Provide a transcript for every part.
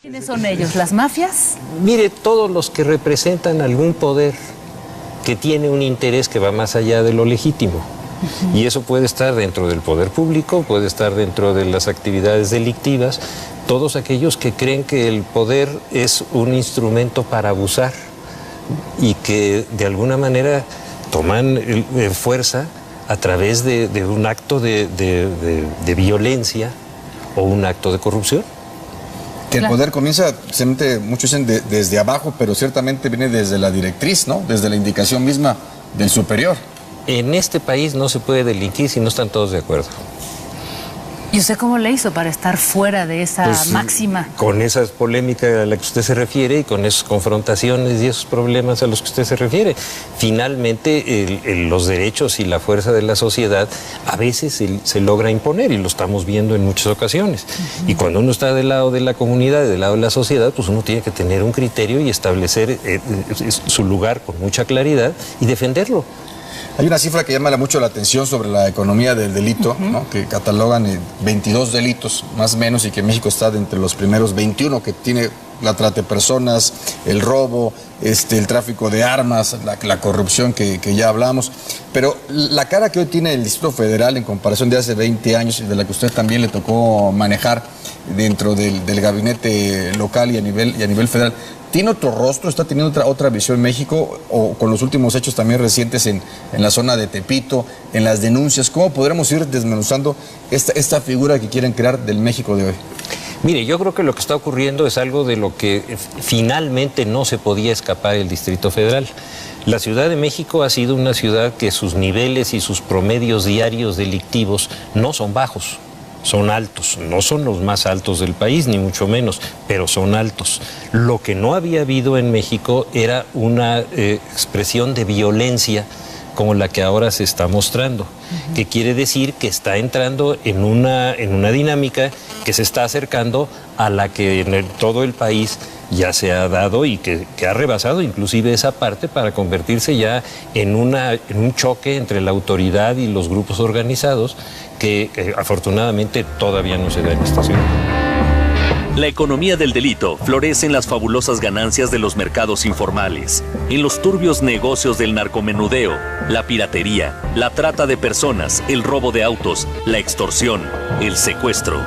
¿Quiénes son ellos? ¿Las mafias? Mire, todos los que representan algún poder que tiene un interés que va más allá de lo legítimo. Y eso puede estar dentro del poder público, puede estar dentro de las actividades delictivas, todos aquellos que creen que el poder es un instrumento para abusar y que de alguna manera toman fuerza a través de un acto de violencia o un acto de corrupción. Que el poder comienza, muchos dicen desde abajo, pero ciertamente viene desde la directriz, ¿no? Desde la indicación misma del superior. En este país no se puede delinquir si no están todos de acuerdo. ¿Y usted cómo le hizo para estar fuera de esa máxima? Con esa polémica a la que usted se refiere y con esas confrontaciones y esos problemas a los que usted se refiere. Finalmente, los derechos y la fuerza de la sociedad a veces se logra imponer y lo estamos viendo en muchas ocasiones. Y cuando uno está del lado de la comunidad, del lado de la sociedad, pues uno tiene que tener un criterio y establecer su lugar con mucha claridad y defenderlo. Hay una cifra que llama mucho la atención sobre la economía del delito, ¿no? Que catalogan 22 delitos, más o menos, y que México está entre los primeros 21, que tiene la trata de personas, el robo, el tráfico de armas, la corrupción que ya hablamos. Pero la cara que hoy tiene el Distrito Federal en comparación de hace 20 años y de la que usted también le tocó manejar dentro del gabinete local y a nivel federal, ¿tiene otro rostro? ¿Está teniendo otra visión México? O con los últimos hechos también recientes en la zona de Tepito, en las denuncias, ¿cómo podremos ir desmenuzando esta figura que quieren crear del México de hoy? Mire, yo creo que lo que está ocurriendo es algo de lo que finalmente no se podía escapar el Distrito Federal. La Ciudad de México ha sido una ciudad que sus niveles y sus promedios diarios delictivos no son bajos. Son altos, no son los más altos del país, ni mucho menos, pero son altos. Lo que no había habido en México era una expresión de violencia como la que ahora se está mostrando, que quiere decir que está entrando en una dinámica que se está acercando a la que en todo el país ya se ha dado y que ha rebasado inclusive esa parte para convertirse ya en un choque entre la autoridad y los grupos organizados que afortunadamente todavía no se da en esta ciudad. La economía del delito florece en las fabulosas ganancias de los mercados informales, en los turbios negocios del narcomenudeo, la piratería, la trata de personas, el robo de autos, la extorsión, el secuestro.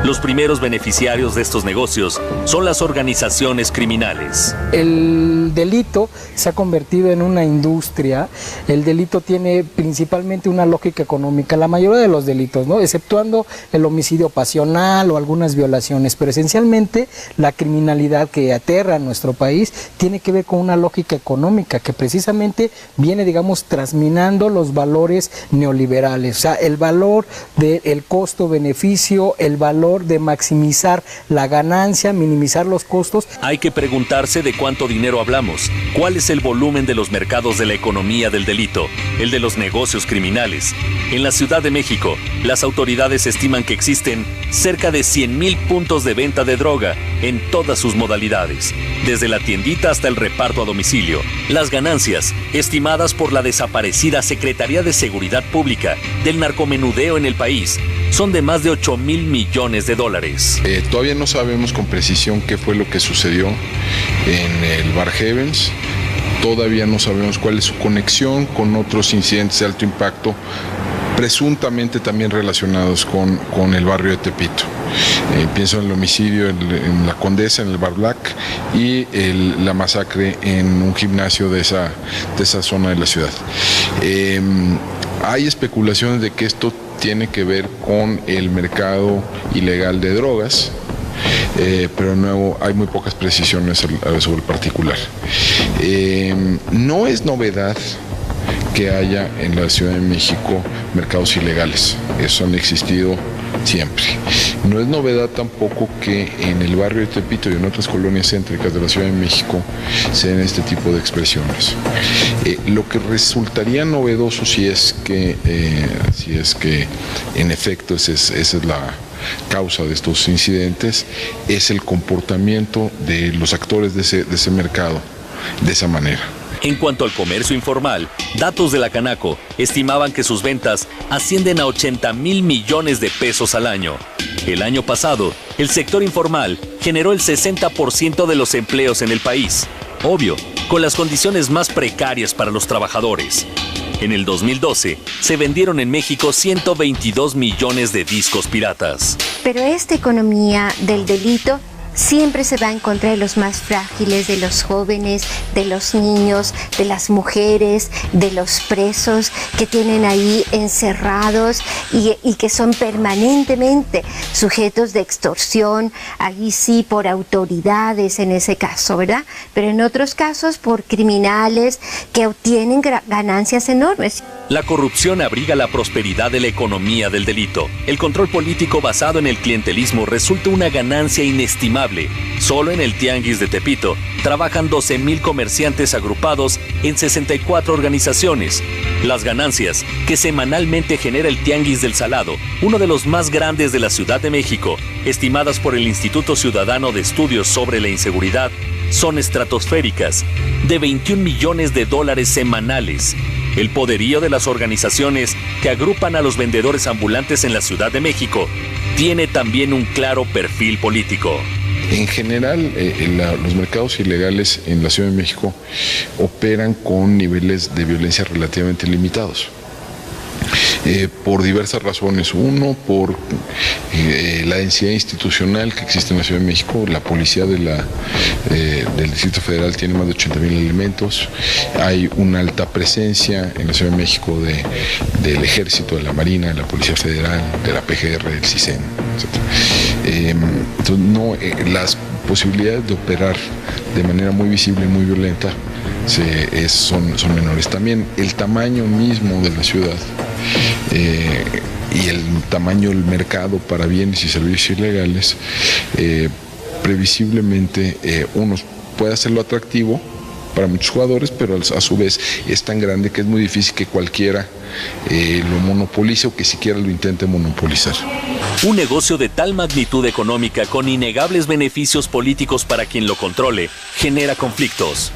Los primeros beneficiarios de estos negocios son las organizaciones criminales. El delito se ha convertido en una industria. El delito tiene principalmente una lógica económica, la mayoría de los delitos, ¿no? Exceptuando el homicidio pasional o algunas violaciones, pero esencialmente la criminalidad que aterra a nuestro país tiene que ver con una lógica económica que precisamente viene, digamos, trasminando los valores neoliberales, o sea, el valor del costo-beneficio, el valor de maximizar la ganancia, minimizar los costos. Hay que preguntarse de cuánto dinero hablamos, cuál es el volumen de los mercados de la economía del delito, el de los negocios criminales. En la Ciudad de México, las autoridades estiman que existen cerca de 100,000 puntos de venta de droga en todas sus modalidades, desde la tiendita hasta el reparto a domicilio. Las ganancias, estimadas por la desaparecida Secretaría de Seguridad Pública del narcomenudeo en el país, son de más de 8,000 millones de dólares. Todavía no sabemos con precisión qué fue lo que sucedió en el Bar Heavens. Todavía no sabemos cuál es su conexión con otros incidentes de alto impacto, presuntamente también relacionados con el barrio de Tepito. Pienso en el homicidio en la Condesa, en el Bar Black, y la masacre en un gimnasio de esa zona de la ciudad. Hay especulaciones de que esto tiene que ver con el mercado ilegal de drogas, pero no hay muy pocas precisiones sobre el particular. No es novedad que haya en la Ciudad de México mercados ilegales, eso han existido siempre. No es novedad tampoco que en el barrio de Tepito y en otras colonias céntricas de la Ciudad de México se den este tipo de expresiones. Lo que resultaría novedoso si es que en efecto esa es la causa de estos incidentes, es el comportamiento de los actores de ese mercado de esa manera. En cuanto al comercio informal, datos de la Canaco estimaban que sus ventas ascienden a 80,000 millones de pesos al año. El año pasado, el sector informal generó el 60% de los empleos en el país. Obvio, con las condiciones más precarias para los trabajadores. En el 2012, se vendieron en México 122 millones de discos piratas. Pero esta economía del delito siempre se va en contra de los más frágiles, de los jóvenes, de los niños, de las mujeres, de los presos que tienen ahí encerrados y que son permanentemente sujetos de extorsión, ahí sí por autoridades en ese caso, ¿verdad? Pero en otros casos por criminales que obtienen ganancias enormes. La corrupción abriga la prosperidad de la economía del delito. El control político basado en el clientelismo resulta una ganancia inestimable. Solo en el Tianguis de Tepito trabajan 12,000 comerciantes agrupados en 64 organizaciones. Las ganancias que semanalmente genera el Tianguis del Salado, uno de los más grandes de la Ciudad de México, estimadas por el Instituto Ciudadano de Estudios sobre la Inseguridad, son estratosféricas, de 21 millones de dólares semanales. El poderío de las organizaciones que agrupan a los vendedores ambulantes en la Ciudad de México tiene también un claro perfil político. En general, los mercados ilegales en la Ciudad de México operan con niveles de violencia relativamente limitados. Por diversas razones. Uno, por la densidad institucional que existe en la Ciudad de México. La policía del Distrito Federal tiene más de 80,000 elementos. Hay una alta presencia en la Ciudad de México del Ejército, de la Marina, de la Policía Federal, de la PGR, del CISEN, etc. Entonces, las posibilidades de operar de manera muy visible y muy violenta son menores. También el tamaño mismo de la ciudad y el tamaño del mercado para bienes y servicios ilegales previsiblemente uno puede hacerlo atractivo para muchos jugadores, pero a su vez es tan grande que es muy difícil que cualquiera lo monopolice o que siquiera lo intente monopolizar. Un negocio de tal magnitud económica con innegables beneficios políticos para quien lo controle genera conflictos.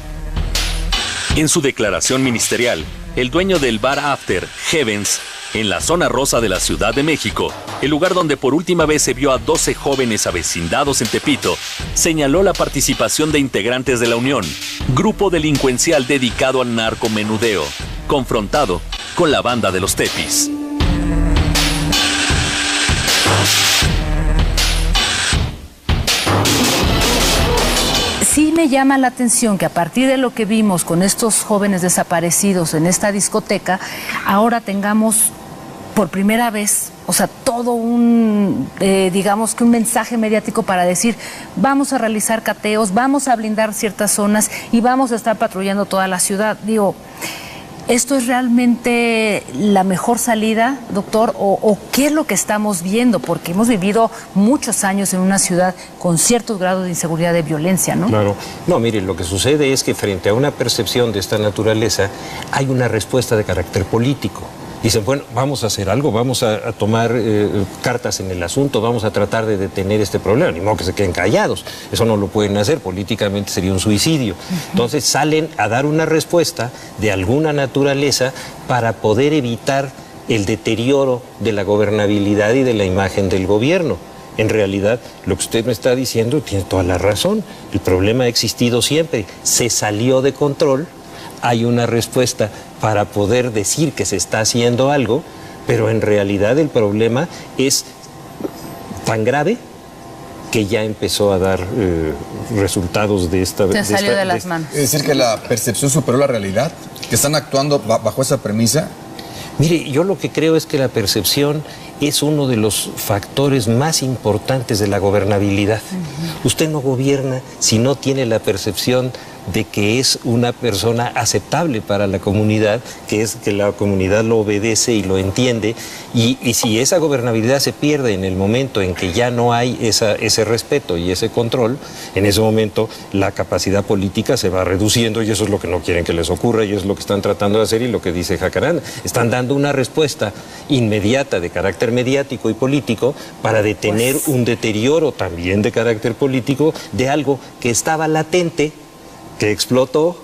En su declaración ministerial, el dueño del bar After, Heavens, en la zona rosa de la Ciudad de México, el lugar donde por última vez se vio a 12 jóvenes avecindados en Tepito, señaló la participación de integrantes de la Unión, grupo delincuencial dedicado al narcomenudeo, confrontado con la banda de los Tepis. Sí me llama la atención que a partir de lo que vimos con estos jóvenes desaparecidos en esta discoteca, ahora tengamos por primera vez, o sea, todo un, digamos que un mensaje mediático para decir, vamos a realizar cateos, vamos a blindar ciertas zonas y vamos a estar patrullando toda la ciudad. Digo, ¿esto es realmente la mejor salida, doctor? ¿O qué es lo que estamos viendo? Porque hemos vivido muchos años en una ciudad con ciertos grados de inseguridad, de violencia, ¿no? Claro. No, mire, lo que sucede es que frente a una percepción de esta naturaleza hay una respuesta de carácter político. Dicen, bueno, vamos a hacer algo, vamos a tomar cartas en el asunto, vamos a tratar de detener este problema. Ni modo que se queden callados, eso no lo pueden hacer, políticamente sería un suicidio. Entonces salen a dar una respuesta de alguna naturaleza para poder evitar el deterioro de la gobernabilidad y de la imagen del gobierno. En realidad, lo que usted me está diciendo tiene toda la razón. El problema ha existido siempre, se salió de control. Hay una respuesta para poder decir que se está haciendo algo, pero en realidad el problema es tan grave que ya empezó a dar resultados de esta... Se salió de las manos. Es decir, que la percepción superó la realidad, que están actuando bajo esa premisa. Mire, yo lo que creo es que la percepción es uno de los factores más importantes de la gobernabilidad. Usted no gobierna si no tiene la percepción de que es una persona aceptable para la comunidad, que es que la comunidad lo obedece y lo entiende, y si esa gobernabilidad se pierde en el momento en que ya no hay ese respeto y ese control, en ese momento la capacidad política se va reduciendo y eso es lo que no quieren que les ocurra y es lo que están tratando de hacer y lo que dice Jacaranda. Están dando una respuesta inmediata de carácter mediático y político para detener un deterioro también de carácter político de algo que estaba latente, que explotó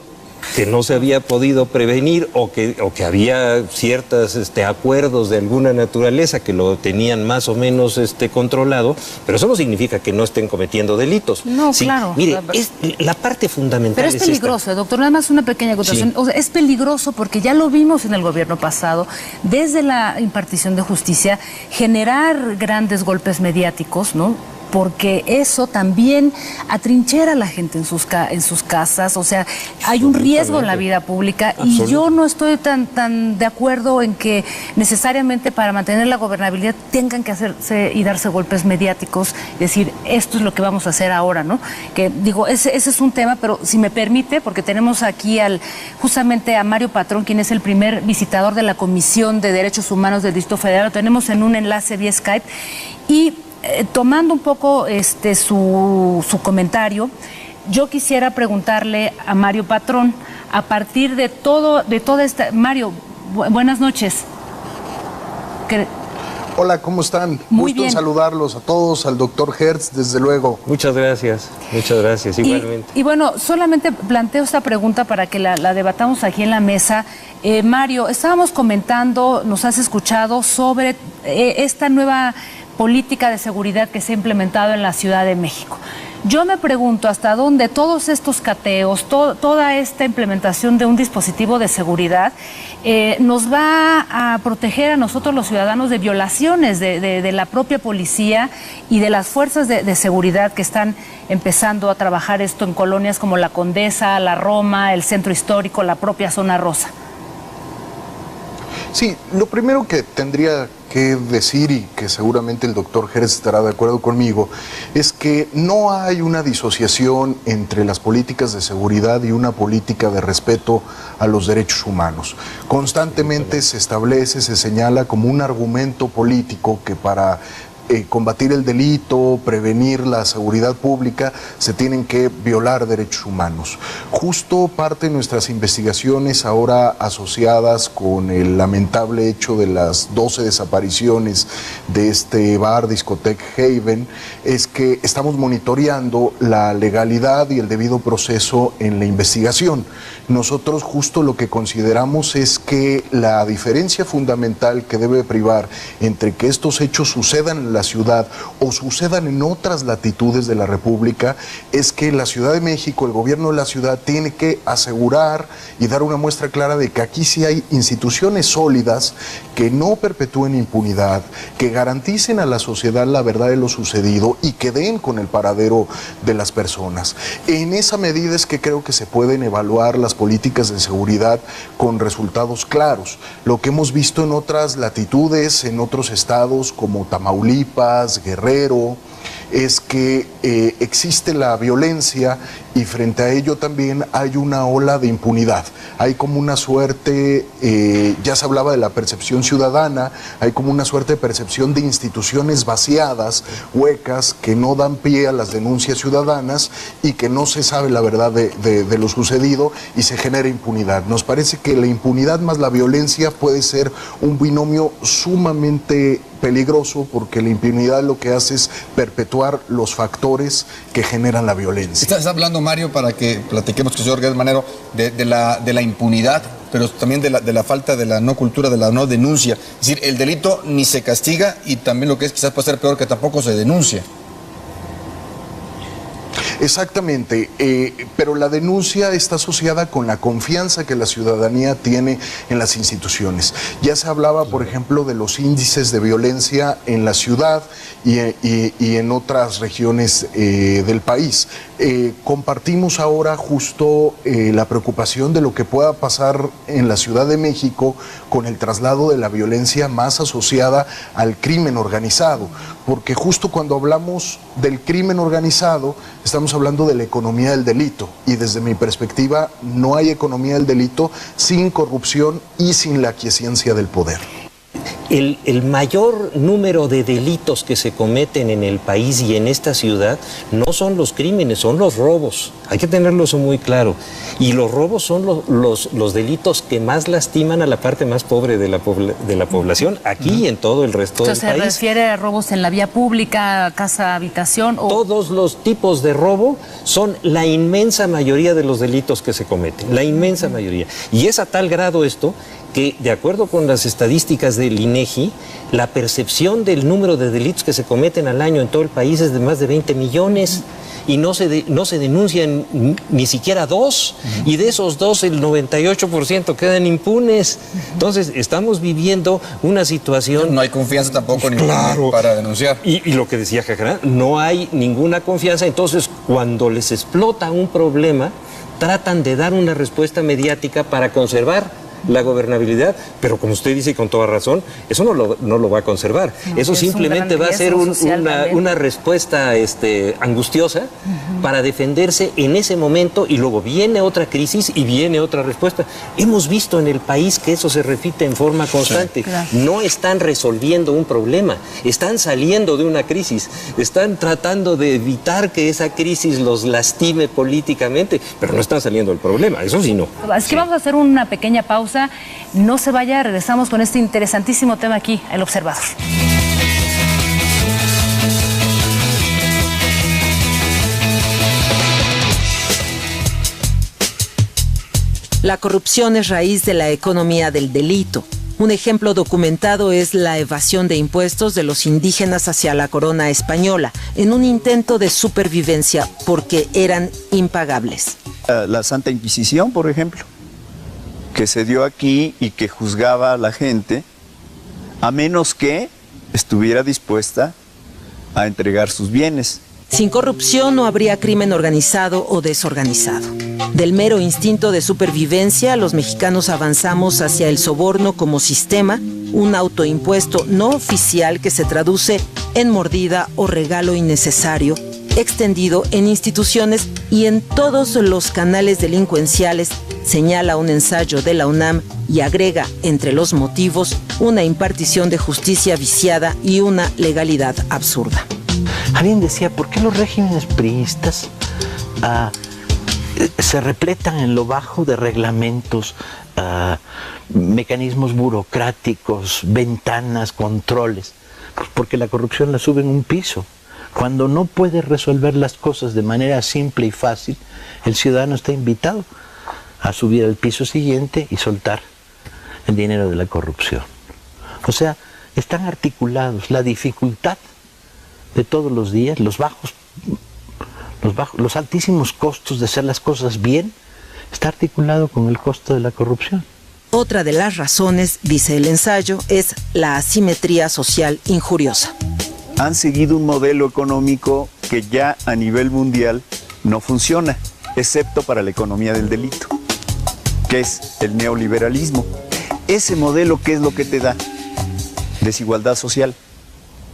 que no se había podido prevenir o que había ciertos acuerdos de alguna naturaleza que lo tenían más o menos controlado, pero eso no significa que no estén cometiendo delitos. No, sí, claro. Mire, la parte fundamental pero es peligroso, doctor, nada más una pequeña acotación. Sí. O sea, es peligroso porque ya lo vimos en el gobierno pasado, desde la impartición de justicia, generar grandes golpes mediáticos, ¿no? Porque eso también atrinchera a la gente en sus casas, o sea, hay un riesgo en la vida pública y yo no estoy tan de acuerdo en que necesariamente para mantener la gobernabilidad tengan que hacerse y darse golpes mediáticos, decir, esto es lo que vamos a hacer ahora, ¿no? Que digo, ese es un tema, pero si me permite, porque tenemos aquí justamente a Mario Patrón, quien es el primer visitador de la Comisión de Derechos Humanos del Distrito Federal, lo tenemos en un enlace vía Skype, y tomando un poco su comentario, yo quisiera preguntarle a Mario Patrón, a partir de toda esta... Mario, buenas noches. Hola, ¿cómo están? Muy Gusto bien. en saludarlos a todos, al doctor Hertz, desde luego. Muchas gracias, igualmente. Y bueno, solamente planteo esta pregunta para que la debatamos aquí en la mesa. Mario, estábamos comentando, nos has escuchado sobre esta nueva política de seguridad que se ha implementado en la Ciudad de México. Yo me pregunto hasta dónde todos estos cateos, toda esta implementación de un dispositivo de seguridad nos va a proteger a nosotros los ciudadanos de violaciones de la propia policía y de las fuerzas de seguridad que están empezando a trabajar esto en colonias como la Condesa, la Roma, el Centro Histórico, la propia Zona Rosa. Sí, lo primero que tendría que decir, y que seguramente el doctor Hertz estará de acuerdo conmigo, es que no hay una disociación entre las políticas de seguridad y una política de respeto a los derechos humanos. Constantemente se establece, se señala como un argumento político que para combatir el delito, prevenir la seguridad pública, se tienen que violar derechos humanos. Justo parte de nuestras investigaciones ahora asociadas con el lamentable hecho de las 12 desapariciones de este bar, discoteca Haven, es que estamos monitoreando la legalidad y el debido proceso en la investigación. Nosotros justo lo que consideramos es que la diferencia fundamental que debe privar entre que estos hechos sucedan en la ciudad o sucedan en otras latitudes de la República es que la Ciudad de México, el gobierno de la ciudad, tiene que asegurar y dar una muestra clara de que aquí sí hay instituciones sólidas que no perpetúen impunidad, que garanticen a la sociedad la verdad de lo sucedido y que den con el paradero de las personas. En esa medida es que creo que se pueden evaluar las políticas de seguridad con resultados claros. Lo que hemos visto en otras latitudes, en otros estados como Tamaulipas, Guerrero, es que existe la violencia y frente a ello también hay una ola de impunidad. Hay como una suerte, ya se hablaba de la percepción ciudadana, hay como una suerte de percepción de instituciones vaciadas, huecas, que no dan pie a las denuncias ciudadanas y que no se sabe la verdad de lo sucedido y se genera impunidad. Nos parece que la impunidad más la violencia puede ser un binomio sumamente peligroso porque la impunidad lo que hace es perpetuar los factores que generan la violencia. Estás hablando, Mario, para que platiquemos con el señor Guedes Manero de la impunidad, pero también de la falta de la no cultura, de la no denuncia. Es decir, el delito ni se castiga y también lo que es quizás puede ser peor, que tampoco se denuncia. Exactamente, pero la denuncia está asociada con la confianza que la ciudadanía tiene en las instituciones. Ya se hablaba, por ejemplo, de los índices de violencia en la ciudad y en otras regiones del país. Compartimos ahora justo la preocupación de lo que pueda pasar en la Ciudad de México con el traslado de la violencia más asociada al crimen organizado, porque justo cuando hablamos del crimen organizado estamos hablando de la economía del delito y desde mi perspectiva no hay economía del delito sin corrupción y sin la aquiescencia del poder. El mayor número de delitos que se cometen en el país y en esta ciudad no son los crímenes, son los robos. Hay que tenerlo eso muy claro. Y los robos son los delitos que más lastiman a la parte más pobre de la población, aquí y en todo el resto del país. ¿Se refiere a robos en la vía pública, casa, habitación? O... Todos los tipos de robo son la inmensa mayoría de los delitos que se cometen, la inmensa mayoría. Y es a tal grado esto que, de acuerdo con las estadísticas del INEGI, la percepción del número de delitos que se cometen al año en todo el país es de más de 20 millones. Y no se denuncian ni siquiera 2, y de esos 2 el 98% quedan impunes. Entonces estamos viviendo una situación... No hay confianza tampoco para denunciar. Y lo que decía Jajara, no hay ninguna confianza. Entonces cuando les explota un problema, tratan de dar una respuesta mediática para conservar la gobernabilidad, pero como usted dice con toda razón, eso no lo va a conservar. No, eso simplemente va a ser una respuesta angustiosa para defenderse en ese momento, y luego viene otra crisis y viene otra respuesta. Hemos visto en el país que eso se repite en forma constante. Sí, claro. No están resolviendo un problema, están saliendo de una crisis, están tratando de evitar que esa crisis los lastime políticamente, pero no están saliendo del problema, eso sí no. Es que vamos a hacer una pequeña pausa. No se vaya, regresamos con este interesantísimo tema aquí, El Observador. La corrupción es raíz de la economía del delito. Un ejemplo documentado es la evasión de impuestos de los indígenas hacia la corona española, en un intento de supervivencia porque eran impagables. La Santa Inquisición, por ejemplo, que se dio aquí y que juzgaba a la gente a menos que estuviera dispuesta a entregar sus bienes. Sin corrupción no habría crimen organizado o desorganizado. Del mero instinto de supervivencia, los mexicanos avanzamos hacia el soborno como sistema, un autoimpuesto no oficial que se traduce en mordida o regalo innecesario, extendido en instituciones y en todos los canales delincuenciales, señala un ensayo de la UNAM y agrega entre los motivos una impartición de justicia viciada y una legalidad absurda. Alguien decía, ¿por qué los regímenes priistas se repletan en lo bajo de reglamentos, mecanismos burocráticos, ventanas, controles? Pues porque la corrupción la sube en un piso. Cuando no puede resolver las cosas de manera simple y fácil, el ciudadano está invitado a subir al piso siguiente y soltar el dinero de la corrupción. O sea, están articulados. La dificultad de todos los días, los altísimos costos de hacer las cosas bien, está articulado con el costo de la corrupción. Otra de las razones, dice el ensayo, es la asimetría social injuriosa. Han seguido un modelo económico que ya a nivel mundial no funciona, excepto para la economía del delito, que es el neoliberalismo. Ese modelo, ¿qué es lo que te da? Desigualdad social.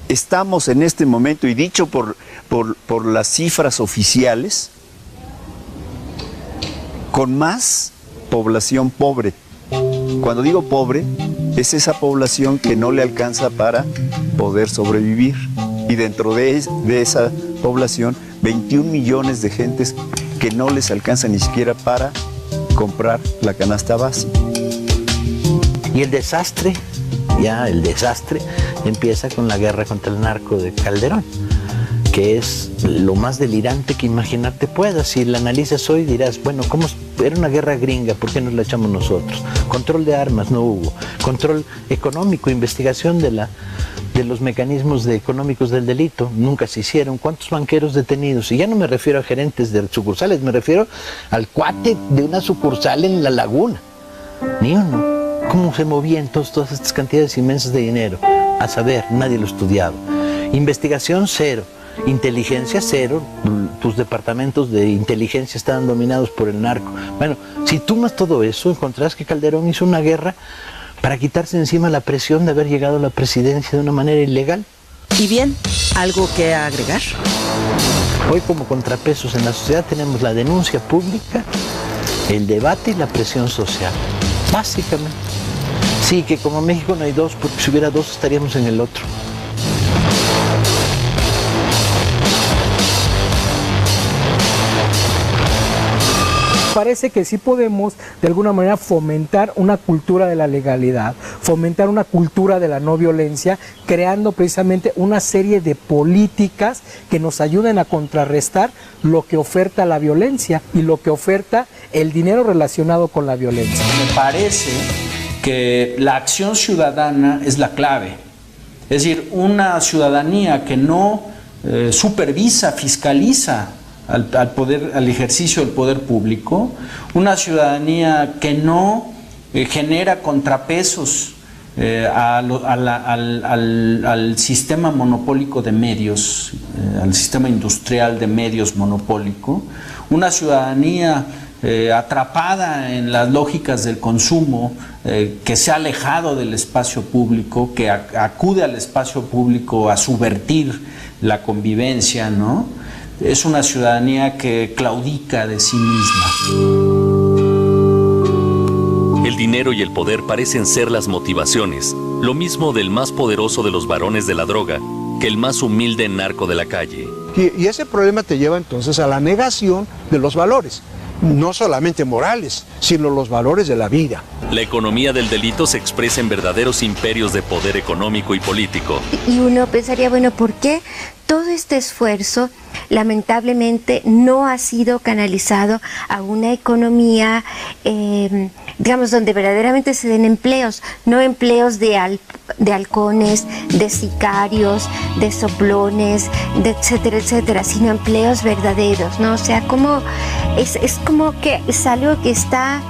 Estamos en este momento, y dicho por las cifras oficiales, con más población pobre. Cuando digo pobre, es esa población que no le alcanza para poder sobrevivir. Y dentro de esa población, 21 millones de gentes que no les alcanza ni siquiera para comprar la canasta básica. Y el desastre empieza con la guerra contra el narco de Calderón, que es lo más delirante que imaginarte puedas. Si la analizas hoy dirás, bueno, ¿cómo era una guerra gringa? ¿Por qué nos la echamos nosotros? Control de armas no hubo, control económico, investigación de los mecanismos económicos del delito, nunca se hicieron. ¿Cuántos banqueros detenidos? Y ya no me refiero a gerentes de sucursales, me refiero al cuate de una sucursal en La Laguna. Ni uno. ¿Cómo se movían todas estas cantidades inmensas de dinero? A saber, nadie lo estudiaba. Investigación cero, inteligencia cero, tus departamentos de inteligencia estaban dominados por el narco. Bueno, si tomas todo eso, encontrarás que Calderón hizo una guerra para quitarse encima la presión de haber llegado a la presidencia de una manera ilegal. Y bien, ¿algo que agregar? Hoy como contrapesos en la sociedad tenemos la denuncia pública, el debate y la presión social, básicamente. Sí, que como México no hay dos, porque si hubiera dos estaríamos en el otro. parece que sí podemos de alguna manera fomentar una cultura de la legalidad, fomentar una cultura de la no violencia, creando precisamente una serie de políticas que nos ayuden a contrarrestar lo que oferta la violencia y lo que oferta el dinero relacionado con la violencia. Me parece que la acción ciudadana es la clave. Es decir, una ciudadanía que no supervisa, fiscaliza al ejercicio del poder público, una ciudadanía que no genera contrapesos al sistema monopólico de medios, al sistema industrial de medios monopólico, una ciudadanía atrapada en las lógicas del consumo, que se ha alejado del espacio público, que acude al espacio público a subvertir la convivencia, ¿no? Es una ciudadanía que claudica de sí misma. El dinero y el poder parecen ser las motivaciones, lo mismo del más poderoso de los varones de la droga que el más humilde narco de la calle. Y ese problema te lleva entonces a la negación de los valores, no solamente morales, sino los valores de la vida. La economía del delito se expresa en verdaderos imperios de poder económico y político. Y uno pensaría, bueno, ¿por qué todo este esfuerzo lamentablemente no ha sido canalizado a una economía, digamos, donde verdaderamente se den empleos, no empleos de halcones, de sicarios, de soplones, de etcétera, etcétera, sino empleos verdaderos, ¿no? O sea, es como que es algo que está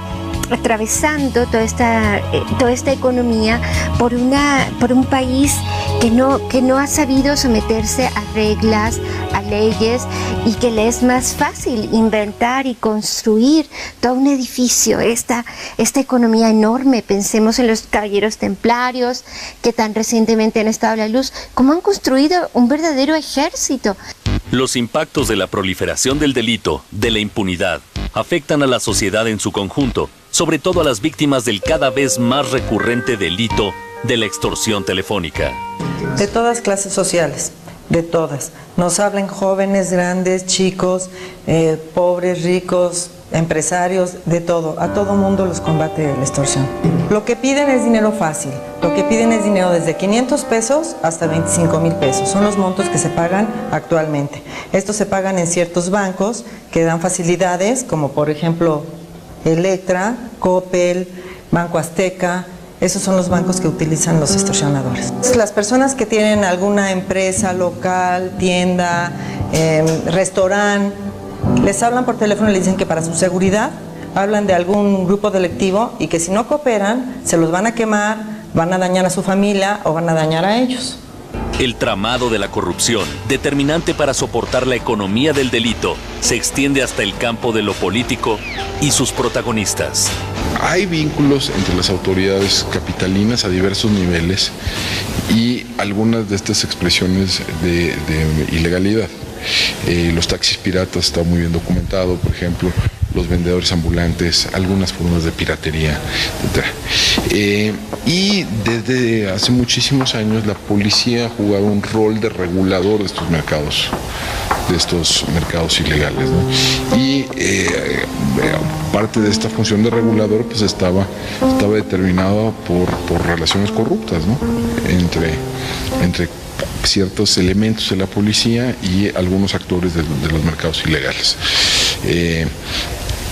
atravesando toda esta economía por un país que no ha sabido someterse a reglas, a leyes, y que le es más fácil inventar y construir todo un edificio, esta economía enorme. Pensemos en los caballeros templarios que tan recientemente han estado a la luz, cómo han construido un verdadero ejército. Los impactos de la proliferación del delito, de la impunidad, afectan a la sociedad en su conjunto, sobre todo a las víctimas del cada vez más recurrente delito de la extorsión telefónica. De todas clases sociales, de todas. Nos hablan jóvenes, grandes, chicos, pobres, ricos, empresarios, de todo. A todo mundo los combate la extorsión. Lo que piden es dinero fácil. Lo que piden es dinero desde 500 pesos hasta 25,000 pesos. Son los montos que se pagan actualmente. Estos se pagan en ciertos bancos que dan facilidades, como por ejemplo Electra, Coppel, Banco Azteca. Esos son los bancos que utilizan los extorsionadores. Las personas que tienen alguna empresa local, tienda, restaurante, les hablan por teléfono y les dicen que para su seguridad hablan de algún grupo delictivo y que si no cooperan se los van a quemar, van a dañar a su familia o van a dañar a ellos. El tramado de la corrupción, determinante para soportar la economía del delito, se extiende hasta el campo de lo político y sus protagonistas. Hay vínculos entre las autoridades capitalinas a diversos niveles y algunas de estas expresiones de ilegalidad. Los taxis piratas está muy bien documentado, por ejemplo, los vendedores ambulantes, algunas formas de piratería, etc. Y desde hace muchísimos años la policía ha jugado un rol de regulador de estos mercados ilegales, ¿no? Y parte de esta función de regulador pues estaba determinada por relaciones corruptas, ¿no? entre ciertos elementos de la policía y algunos actores de los mercados ilegales.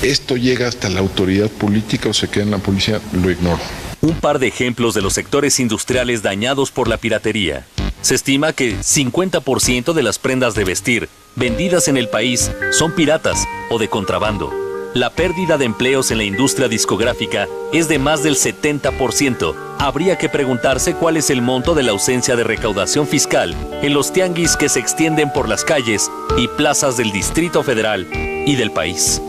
¿Esto llega hasta la autoridad política o se queda en la policía? Lo ignoro. Un par de ejemplos de los sectores industriales dañados por la piratería. Se estima que 50% de las prendas de vestir vendidas en el país son piratas o de contrabando. La pérdida de empleos en la industria discográfica es de más del 70%. Habría que preguntarse cuál es el monto de la ausencia de recaudación fiscal en los tianguis que se extienden por las calles y plazas del Distrito Federal y del país.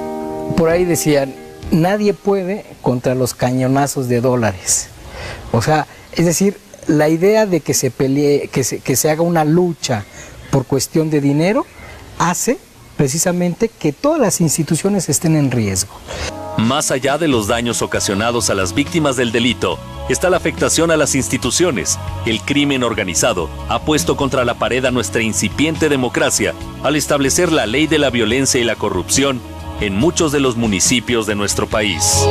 Por ahí decían, nadie puede contra los cañonazos de dólares. O sea, es decir, la idea de que se pelee, que se haga una lucha por cuestión de dinero, hace precisamente que todas las instituciones estén en riesgo. Más allá de los daños ocasionados a las víctimas del delito, está la afectación a las instituciones. El crimen organizado ha puesto contra la pared a nuestra incipiente democracia al establecer la ley de la violencia y la corrupción en muchos de los municipios de nuestro país.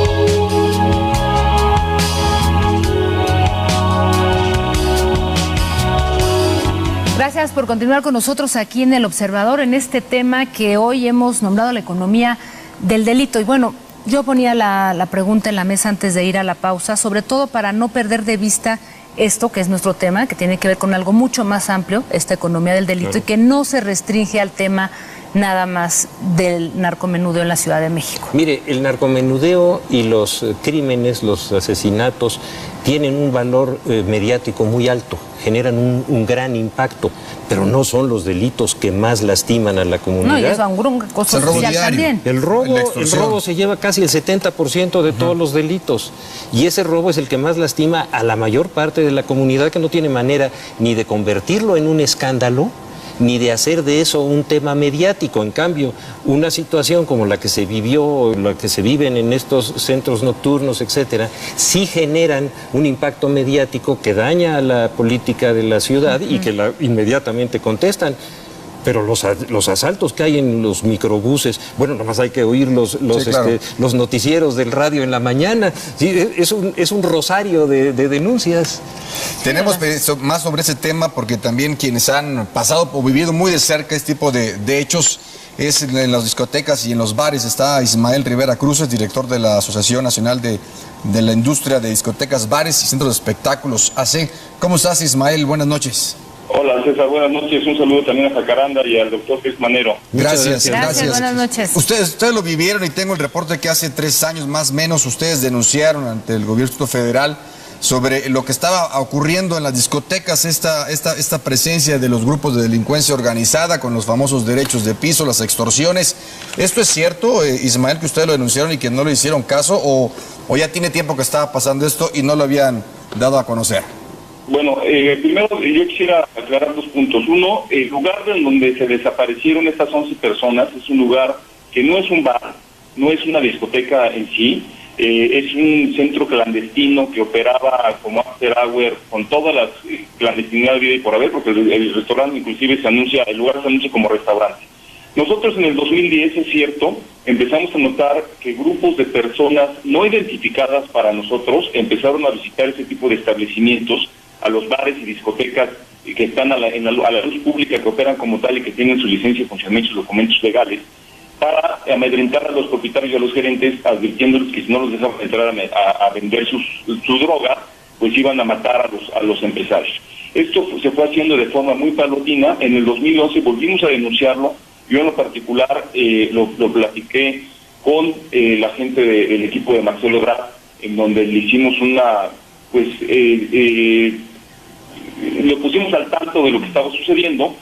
Gracias por continuar con nosotros aquí en El Observador, en este tema que hoy hemos nombrado la economía del delito. Y bueno, yo ponía la pregunta en la mesa antes de ir a la pausa, sobre todo para no perder de vista esto que es nuestro tema, que tiene que ver con algo mucho más amplio, esta economía del delito, claro, y que no se restringe al tema nada más del narcomenudeo en la Ciudad de México. Mire, el narcomenudeo y los crímenes, los asesinatos, tienen un valor mediático muy alto, generan un gran impacto, pero no son los delitos que más lastiman a la comunidad. No, y eso es un costo social también. El robo se lleva casi el 70% de todos los delitos, y ese robo es el que más lastima a la mayor parte de la comunidad, que no tiene manera ni de convertirlo en un escándalo, ni de hacer de eso un tema mediático. En cambio, una situación como la que se vivió, la que se viven en estos centros nocturnos, etcétera, sí generan un impacto mediático que daña a la política de la ciudad y que inmediatamente contestan. Pero los asaltos que hay en los microbuses, bueno, nomás hay que oír los noticieros del radio en la mañana. Sí, es un rosario de denuncias. Tenemos más sobre ese tema porque también quienes han pasado o vivido muy de cerca este tipo de hechos es en las discotecas y en los bares. Está Ismael Rivera Cruz, es director de la Asociación Nacional de la Industria de Discotecas, Bares y Centros de Espectáculos, AC. ¿Cómo estás, Ismael? Buenas noches. Hola, César, buenas noches. Un saludo también a Jacaranda y al doctor Luis Manero. Gracias. Buenas noches. Ustedes lo vivieron y tengo el reporte que hace 3 años más o menos ustedes denunciaron ante el gobierno federal sobre lo que estaba ocurriendo en las discotecas, esta presencia de los grupos de delincuencia organizada con los famosos derechos de piso, las extorsiones. ¿Esto es cierto, Ismael, que ustedes lo denunciaron y que no le hicieron caso, o ya tiene tiempo que estaba pasando esto y no lo habían dado a conocer? Bueno, primero yo quisiera aclarar 2 puntos. Uno, el lugar en donde se desaparecieron estas 11 personas es un lugar que no es un bar, no es una discoteca en sí, es un centro clandestino que operaba como after hour con todas las clandestinidad de vida y por haber, porque el restaurante inclusive el lugar se anuncia como restaurante. Nosotros en el 2010, es cierto, empezamos a notar que grupos de personas no identificadas para nosotros empezaron a visitar ese tipo de establecimientos, a los bares y discotecas que están a la luz pública, que operan como tal y que tienen su licencia de funcionamiento y sus documentos legales, para amedrentar a los propietarios y a los gerentes, advirtiéndoles que si no los dejaban entrar a vender su droga, pues iban a matar a los empresarios. Esto se fue haciendo de forma muy paulatina. En el 2011 volvimos a denunciarlo. Yo en lo particular lo platiqué con la gente del equipo de Marcelo Ebrard, en donde le hicimos lo pusimos al tanto de lo que estaba sucediendo.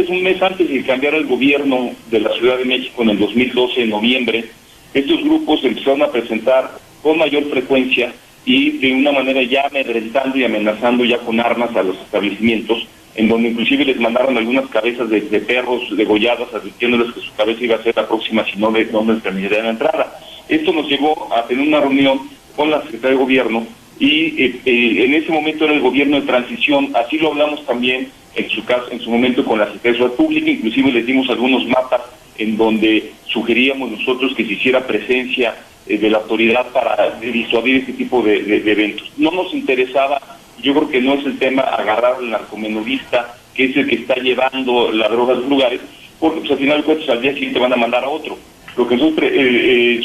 Un mes antes de cambiar el gobierno de la Ciudad de México en el 2012, en noviembre, estos grupos empezaron a presentar con mayor frecuencia y de una manera ya amedrentando y amenazando ya con armas a los establecimientos, en donde inclusive les mandaron algunas cabezas de perros degolladas, advirtiéndoles que su cabeza iba a ser la próxima si no les permitirían la entrada. Esto nos llevó a tener una reunión con la Secretaría de Gobierno y en ese momento era el gobierno de transición. Así lo hablamos también en su momento con la Secretaría de Seguridad Pública, inclusive les dimos algunos mapas en donde sugeríamos nosotros que se hiciera presencia de la autoridad para disuadir este tipo de eventos. No nos interesaba, yo creo que no es el tema agarrar al narcomenudista, que es el que está llevando la droga a los lugares, porque pues al final de cuentas al día siguiente van a mandar a otro. Lo que nosotros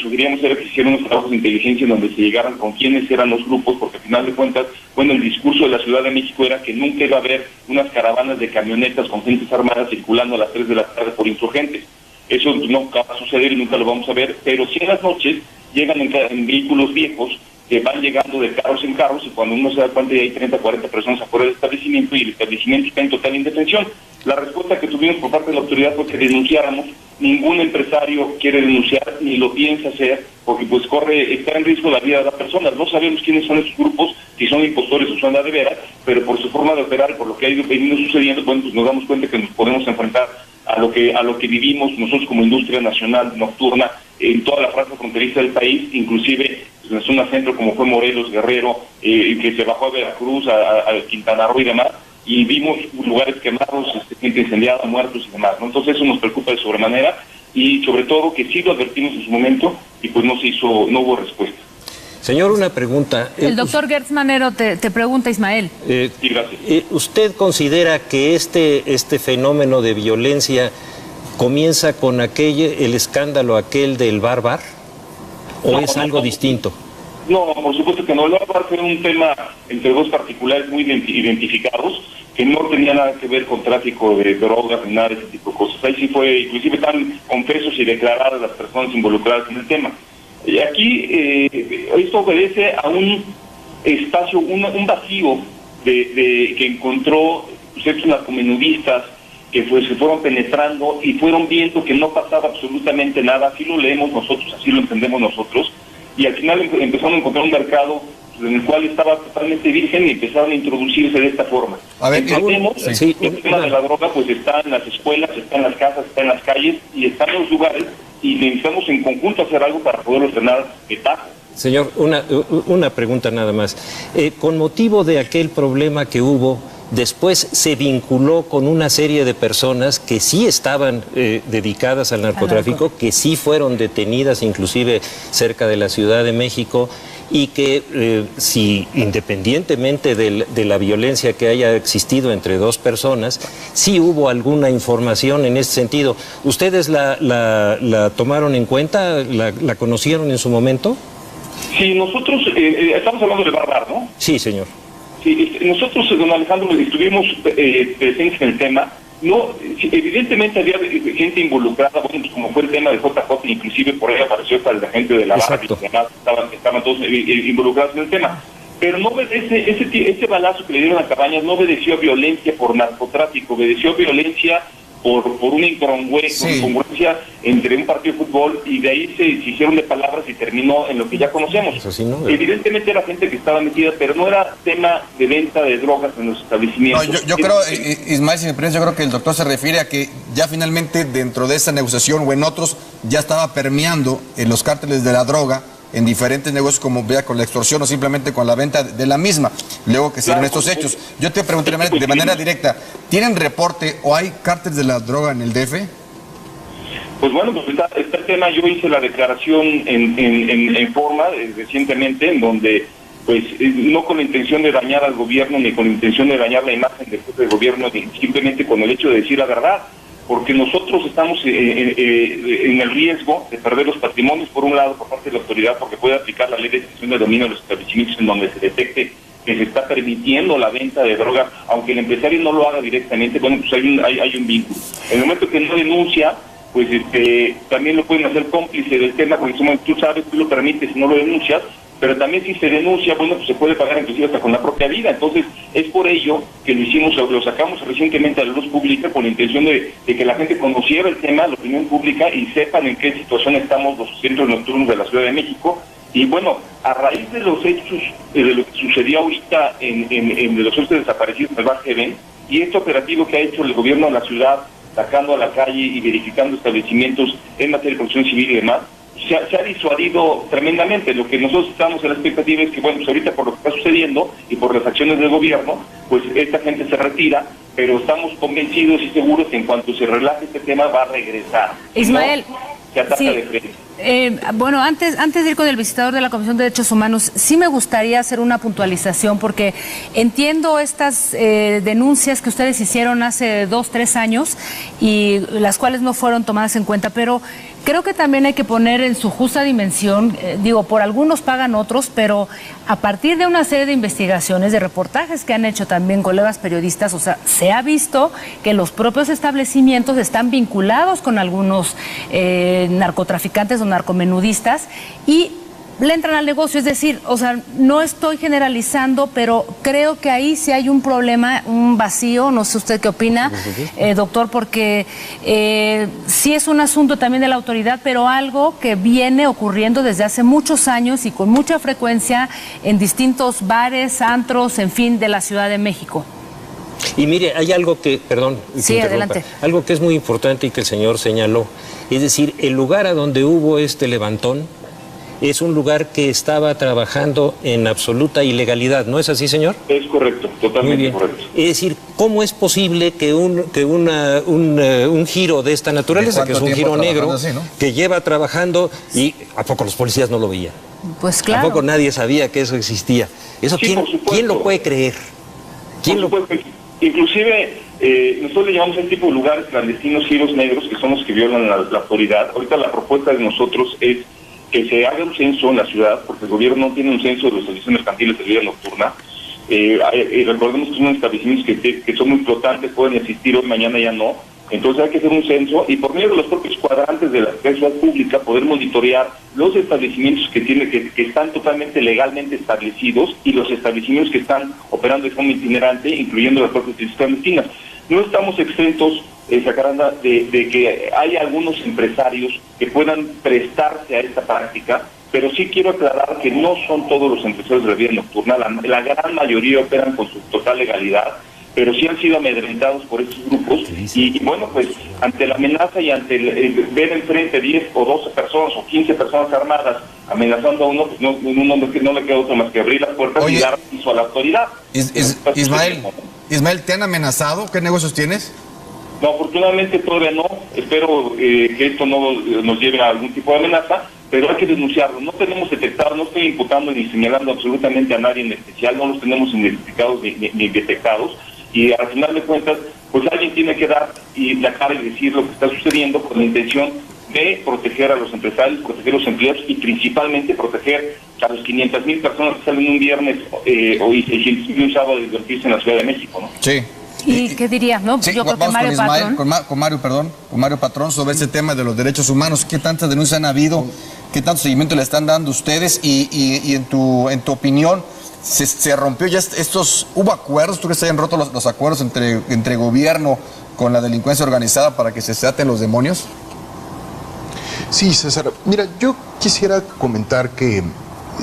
sugeríamos era que se hicieran unos trabajos de inteligencia en donde se llegaran con quiénes eran los grupos, porque al final de cuentas, el discurso de la Ciudad de México era que nunca iba a haber unas caravanas de camionetas con gentes armadas circulando a las 3 de la tarde por insurgentes. Eso no va a suceder y nunca lo vamos a ver, pero sí en las noches llegan en vehículos viejos que van llegando de carros en carros, y cuando uno se da cuenta ya hay 30, 40 personas afuera del establecimiento y el establecimiento está en total indefensión. La respuesta que tuvimos por parte de la autoridad fue que denunciáramos. Ningún empresario quiere denunciar ni lo piensa hacer, porque pues está en riesgo la vida de las personas. No sabemos quiénes son esos grupos, si son impostores o son de veras, pero por su forma de operar, por lo que ha ido venido sucediendo, pues nos damos cuenta que nos podemos enfrentar a lo que vivimos nosotros como industria nacional nocturna en toda la franja fronteriza del país, inclusive en la zona centro como fue Morelos, Guerrero, que se bajó a Veracruz, a Quintana Roo y demás, y vimos lugares quemados, gente incendiada, muertos y demás, ¿no? Entonces eso nos preocupa de sobremanera. y sobre todo que sí lo advertimos en su momento y pues no hubo respuesta. Señor, una pregunta. El doctor Gertz Manero te pregunta, Ismael. Sí, gracias. ¿Usted considera que este fenómeno de violencia comienza con el escándalo aquel del Bar? ¿O es algo distinto? No, por supuesto que no. El Bar fue un tema entre dos particulares muy identificados, que no tenía nada que ver con tráfico de drogas ni nada de ese tipo de cosas. Ahí sí fue, inclusive están confesos y declaradas las personas involucradas en el tema. Y aquí esto obedece a un espacio, un vacío que encontró ciertos narcomenudistas que se fueron penetrando y fueron viendo que no pasaba absolutamente nada. Así lo leemos nosotros, así lo entendemos nosotros, y al final empezaron a encontrar un mercado en el cual estaba totalmente virgen y empezaron a introducirse de esta forma. A ver, el tema de la droga pues está en las escuelas, está en las casas, está en las calles y está en los lugares, y necesitamos en conjunto hacer algo para poderlo frenar de tajo. Señor, una pregunta nada más. Con motivo de aquel problema que hubo, después se vinculó con una serie de personas que sí estaban dedicadas al narcotráfico, que sí fueron detenidas inclusive cerca de la Ciudad de México, y que si independientemente de la violencia que haya existido entre dos personas, sí hubo alguna información en este sentido. ¿Ustedes la tomaron en cuenta? ¿La conocieron en su momento? Sí, nosotros estamos hablando de Bar, ¿no? Sí, señor. Sí, nosotros, don Alejandro, estuvimos presentes en el tema. No, evidentemente había gente involucrada, bueno, pues como fue el tema de JJ, inclusive por ahí apareció hasta la gente de la barra y demás, estaban todos involucrados en el tema. Pero no obedece, ese balazo que le dieron a Cabañas no obedeció a violencia por narcotráfico, obedeció a violencia por una incongruencia entre un partido de fútbol, y de ahí se hicieron de palabras y terminó en lo que ya conocemos. Evidentemente era gente que estaba metida, pero no era tema de venta de drogas en los establecimientos. No, yo creo, Ismael, si me permite, yo creo que el doctor se refiere a que ya finalmente dentro de esa negociación o en otros ya estaba permeando en los cárteles de la droga en diferentes negocios, como vea con la extorsión o simplemente con la venta de la misma, luego que se dieron estos hechos. Yo te pregunté de manera directa, ¿tienen reporte o hay cárteles de la droga en el DF? Pues bueno, pues está el tema. Yo hice la declaración en forma recientemente, en donde pues no con la intención de dañar al gobierno ni con la intención de dañar la imagen del jefe de gobierno, ni simplemente con el hecho de decir la verdad, porque nosotros estamos en el riesgo de perder los patrimonios, por un lado, por parte de la autoridad, porque puede aplicar la ley de extinción de dominio de los establecimientos en donde se detecte que se está permitiendo la venta de droga, aunque el empresario no lo haga directamente. Bueno, pues hay un vínculo. En el momento que no denuncia, pues también lo pueden hacer cómplice del tema, porque tú sabes, tú lo permites si no lo denuncias, pero también si se denuncia, bueno, pues se puede pagar inclusive hasta con la propia vida. Entonces, es por ello que lo sacamos recientemente a la luz pública con la intención de que la gente conociera el tema, la opinión pública, y sepan en qué situación estamos los centros nocturnos de la Ciudad de México. Y bueno, a raíz de los hechos, de lo que sucedió ahorita de los hechos desaparecidos en el Bar Heaven, y este operativo que ha hecho el gobierno de la ciudad, sacando a la calle y verificando establecimientos en materia de protección civil y demás, se ha disuadido tremendamente. Lo que nosotros estamos en la expectativa es que, bueno, pues ahorita por lo que está sucediendo y por las acciones del gobierno, pues esta gente se retira, pero estamos convencidos y seguros que en cuanto se relaje este tema va a regresar. Ismael, ¿no? Se ataca de frente. Bueno, antes de ir con el visitador de la Comisión de Derechos Humanos, sí me gustaría hacer una puntualización, porque entiendo estas denuncias que ustedes hicieron hace 2, 3 años y las cuales no fueron tomadas en cuenta, pero creo que también hay que poner en su justa dimensión, por algunos pagan otros, pero a partir de una serie de investigaciones, de reportajes que han hecho también colegas periodistas, o sea, se ha visto que los propios establecimientos están vinculados con algunos narcotraficantes o narcomenudistas y le entran al negocio. Es decir, o sea, no estoy generalizando, pero creo que ahí sí hay un problema, un vacío. No sé usted qué opina, doctor, porque sí es un asunto también de la autoridad, pero algo que viene ocurriendo desde hace muchos años y con mucha frecuencia en distintos bares, antros, en fin, de la Ciudad de México. Y mire, hay algo que, perdón, sí, adelante. Algo que es muy importante y que el señor señaló, es decir, el lugar a donde hubo este levantón es un lugar que estaba trabajando en absoluta ilegalidad, ¿no es así, señor? Es correcto, totalmente correcto. Es decir, ¿cómo es posible que un giro de esta naturaleza, que es un giro negro, así, ¿no?, que lleva trabajando, y ¿a poco los policías no lo veían? Pues claro. ¿A poco nadie sabía que eso existía? Eso, Sí, ¿quién lo puede creer? Inclusive, nosotros le llamamos a este tipo de lugares clandestinos giros negros, que son los que violan la autoridad. Ahorita la propuesta de nosotros es que se haga un censo en la ciudad, porque el gobierno no tiene un censo de los servicios mercantiles de vida nocturna. Recordemos que son establecimientos que son muy flotantes, pueden existir hoy, mañana ya no. Entonces hay que hacer un censo y por medio de los propios cuadrantes de la seguridad pública poder monitorear los establecimientos que están totalmente legalmente establecidos y los establecimientos que están operando de forma itinerante, incluyendo las propias clandestinas. No estamos exentos, Jacaranda, de que hay algunos empresarios que puedan prestarse a esta práctica, pero sí quiero aclarar que no son todos los empresarios de la vida nocturna, la gran mayoría operan con su total legalidad, pero sí han sido amedrentados por estos grupos y bueno, pues ante la amenaza y ante ver enfrente 10 o 12 personas o 15 personas armadas amenazando a uno, pues no le queda otro más que abrir las puertas y dar piso a la autoridad. Ismael, ¿te han amenazado? ¿Qué negocios tienes? No, afortunadamente todavía no. Espero que esto no nos lleve a algún tipo de amenaza, pero hay que denunciarlo. No tenemos detectado, no estoy imputando ni señalando absolutamente a nadie en especial, no los tenemos identificados ni detectados. Y al final de cuentas, pues alguien tiene que dar y la cara y decir lo que está sucediendo con la intención de proteger a los empresarios, proteger a los empleados y principalmente proteger a los 500,000 personas que salen un viernes y 600,000 un sábado a divertirse en la Ciudad de México, ¿no? Sí. ¿Y qué diría? No, sí, yo creo que Mario Patrón. Con Mario Patrón sobre ese tema de los derechos humanos. ¿Qué tantas denuncias han habido? ¿Qué tanto seguimiento le están dando ustedes? Y en tu opinión, ¿se rompió ya hubo acuerdos? ¿Tú crees que se hayan roto los acuerdos entre gobierno con la delincuencia organizada para que se desaten los demonios? Sí, César. Mira, yo quisiera comentar que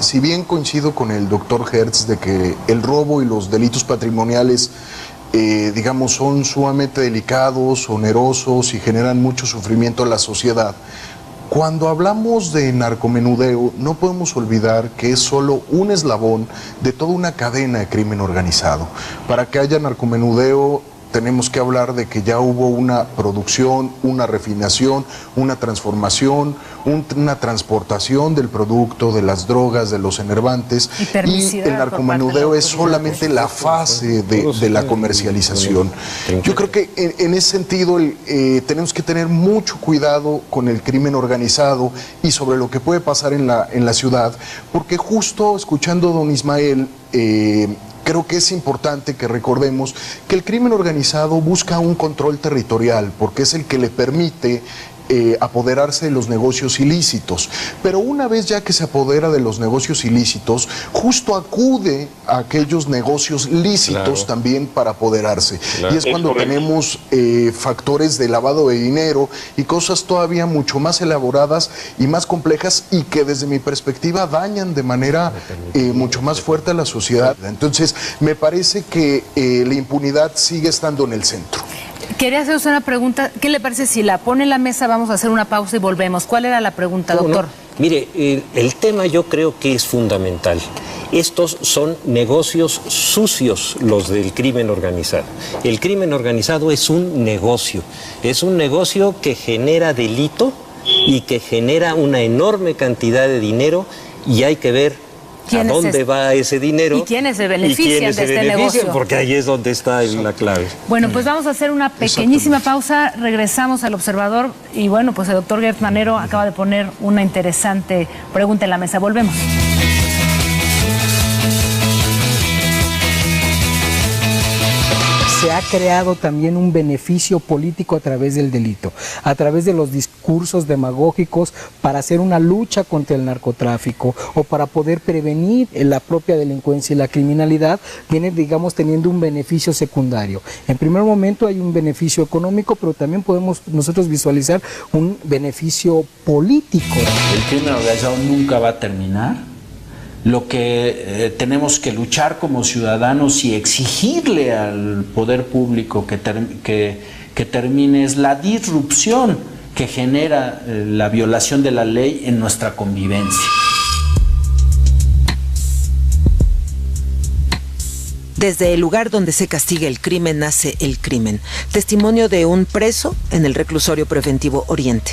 si bien coincido con el doctor Hertz de que el robo y los delitos patrimoniales digamos, son sumamente delicados, onerosos y generan mucho sufrimiento a la sociedad. Cuando hablamos de narcomenudeo, no podemos olvidar que es solo un eslabón de toda una cadena de crimen organizado. Para que haya narcomenudeo, tenemos que hablar de que ya hubo una producción, una refinación, una transformación, una transportación del producto, de las drogas, de los enervantes. Y el narcomenudeo es solamente la fase de la comercialización. Yo creo que en ese sentido tenemos que tener mucho cuidado con el crimen organizado y sobre lo que puede pasar en la ciudad, porque justo escuchando a don Ismael, creo que es importante que recordemos que el crimen organizado busca un control territorial porque es el que le permite apoderarse de los negocios ilícitos. Pero una vez ya que se apodera de los negocios ilícitos, justo acude a aquellos negocios lícitos también para apoderarse. Y es cuando tenemos factores de lavado de dinero y cosas todavía mucho más elaboradas y más complejas y que desde mi perspectiva dañan de manera mucho más fuerte a la sociedad. Entonces, me parece que la impunidad sigue estando en el centro. Quería hacer usted una pregunta. ¿Qué le parece si la pone en la mesa? Vamos a hacer una pausa y volvemos. ¿Cuál era la pregunta, doctor? Mire, el tema yo creo que es fundamental. Estos son negocios sucios, los del crimen organizado. El crimen organizado es un negocio que genera delito y que genera una enorme cantidad de dinero y hay que ver ¿a dónde va ese dinero? ¿Y quiénes se benefician de este negocio? Porque ahí es donde está la clave. Bueno, pues vamos a hacer una pequeñísima pausa, regresamos al Observador y bueno, pues el doctor Gertz Manero acaba de poner una interesante pregunta en la mesa. Volvemos. Se ha creado también un beneficio político a través del delito, a través de los discursos demagógicos para hacer una lucha contra el narcotráfico o para poder prevenir la propia delincuencia y la criminalidad, viene, digamos, teniendo un beneficio secundario. En primer momento hay un beneficio económico, pero también podemos nosotros visualizar un beneficio político. El crimen organizado nunca va a terminar. Lo que tenemos que luchar como ciudadanos y exigirle al poder público que termine es la disrupción que genera la violación de la ley en nuestra convivencia. Desde el lugar donde se castiga el crimen nace el crimen. Testimonio de un preso en el reclusorio preventivo Oriente.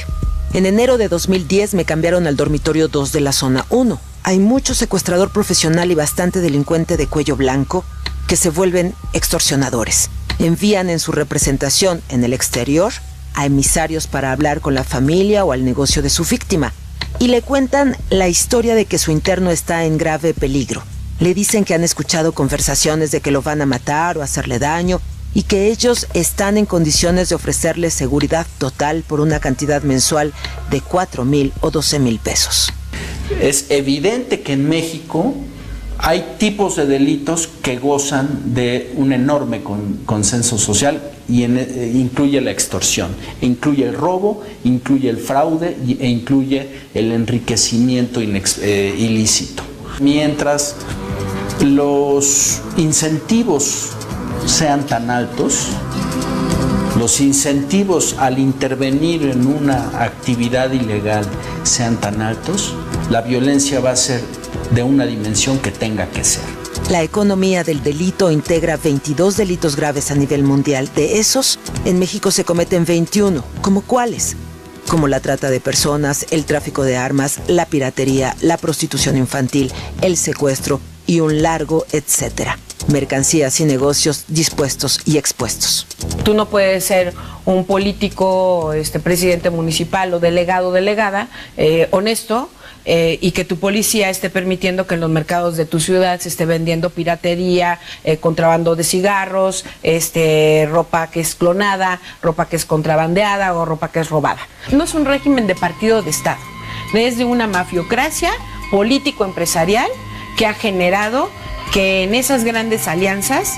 En enero de 2010 me cambiaron al dormitorio 2 de la zona 1. Hay mucho secuestrador profesional y bastante delincuente de cuello blanco que se vuelven extorsionadores. Envían en su representación en el exterior a emisarios para hablar con la familia o al negocio de su víctima y le cuentan la historia de que su interno está en grave peligro. Le dicen que han escuchado conversaciones de que lo van a matar o hacerle daño y que ellos están en condiciones de ofrecerle seguridad total por una cantidad mensual de 4,000 o 12,000 pesos. Es evidente que en México hay tipos de delitos que gozan de un enorme consenso social y incluye la extorsión, incluye el robo, incluye el fraude e incluye el enriquecimiento ilícito. Mientras los incentivos sean tan altos, los incentivos al intervenir en una actividad ilegal sean tan altos, la violencia va a ser de una dimensión que tenga que ser. La economía del delito integra 22 delitos graves a nivel mundial. De esos, en México se cometen 21. ¿Cómo cuáles? Como la trata de personas, el tráfico de armas, la piratería, la prostitución infantil, el secuestro y un largo etcétera. Mercancías y negocios dispuestos y expuestos. Tú no puedes ser un político, presidente municipal o delegado o delegada honesto y que tu policía esté permitiendo que en los mercados de tu ciudad se esté vendiendo piratería, contrabando de cigarros, ropa que es clonada, ropa que es contrabandeada o ropa que es robada. No es un régimen de partido de Estado, es de una mafiocracia político-empresarial que ha generado que en esas grandes alianzas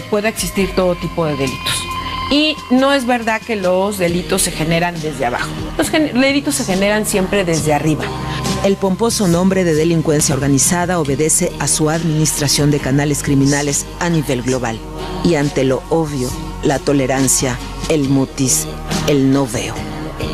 pueda existir todo tipo de delitos. Y no es verdad que los delitos se generan desde abajo. Los delitos se generan siempre desde arriba. El pomposo nombre de delincuencia organizada obedece a su administración de canales criminales a nivel global. Y ante lo obvio, la tolerancia, el mutis, el no veo.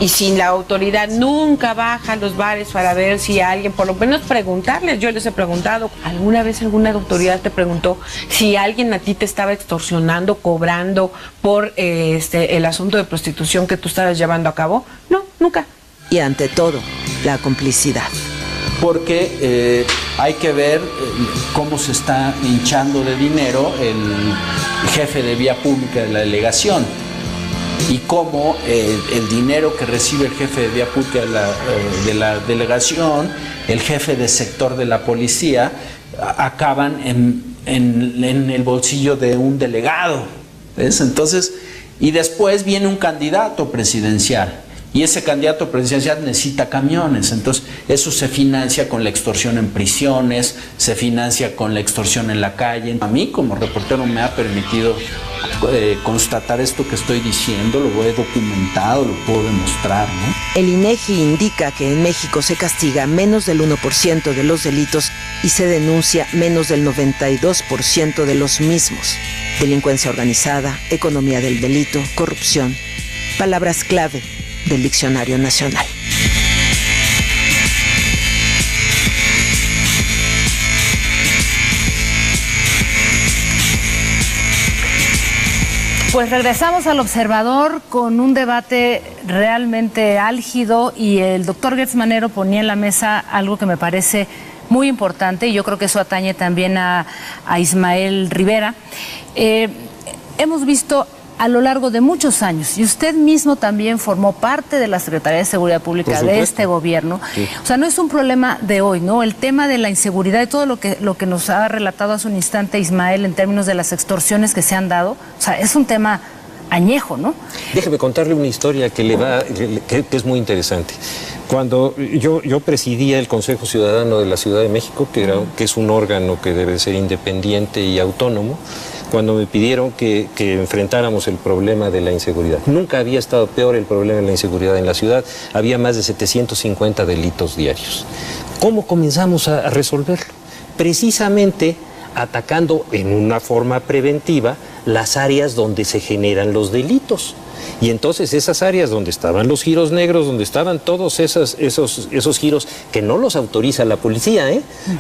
Y si la autoridad nunca baja a los bares para ver si alguien, por lo menos preguntarles, yo les he preguntado, ¿alguna vez alguna autoridad te preguntó si alguien a ti te estaba extorsionando, cobrando por el asunto de prostitución que tú estabas llevando a cabo? No, nunca. Y ante todo, la complicidad. Porque hay que ver cómo se está hinchando de dinero el jefe de vía pública de la delegación. Y cómo el dinero que recibe el jefe de vía pública de la delegación, el jefe de sector de la policía, acaban en el bolsillo de un delegado. ¿Ves? Entonces, y después viene un candidato presidencial. Y ese candidato presidencial necesita camiones, entonces eso se financia con la extorsión en prisiones, se financia con la extorsión en la calle. A mí como reportero me ha permitido constatar esto que estoy diciendo, lo he documentado, lo puedo demostrar, ¿no? El INEGI indica que en México se castiga menos del 1% de los delitos y se denuncia menos del 92% de los mismos. Delincuencia organizada, economía del delito, corrupción, palabras clave del Diccionario Nacional. Pues regresamos al Observador con un debate realmente álgido y el doctor Gertz Manero ponía en la mesa algo que me parece muy importante y yo creo que eso atañe también a Ismael Rivera. Hemos visto a lo largo de muchos años, y usted mismo también formó parte de la Secretaría de Seguridad Pública de este gobierno. Sí. O sea, no es un problema de hoy, ¿no? El tema de la inseguridad y todo lo que nos ha relatado hace un instante Ismael en términos de las extorsiones que se han dado, o sea, es un tema añejo, ¿no? Déjeme contarle una historia que es muy interesante. Cuando yo presidía el Consejo Ciudadano de la Ciudad de México, que es un órgano que debe ser independiente y autónomo, cuando me pidieron que enfrentáramos el problema de la inseguridad. Nunca había estado peor el problema de la inseguridad en la ciudad. Había más de 750 delitos diarios. ¿Cómo comenzamos a resolverlo? Precisamente atacando en una forma preventiva las áreas donde se generan los delitos. Y entonces esas áreas donde estaban los giros negros, donde estaban todos esos giros que no los autoriza la policía,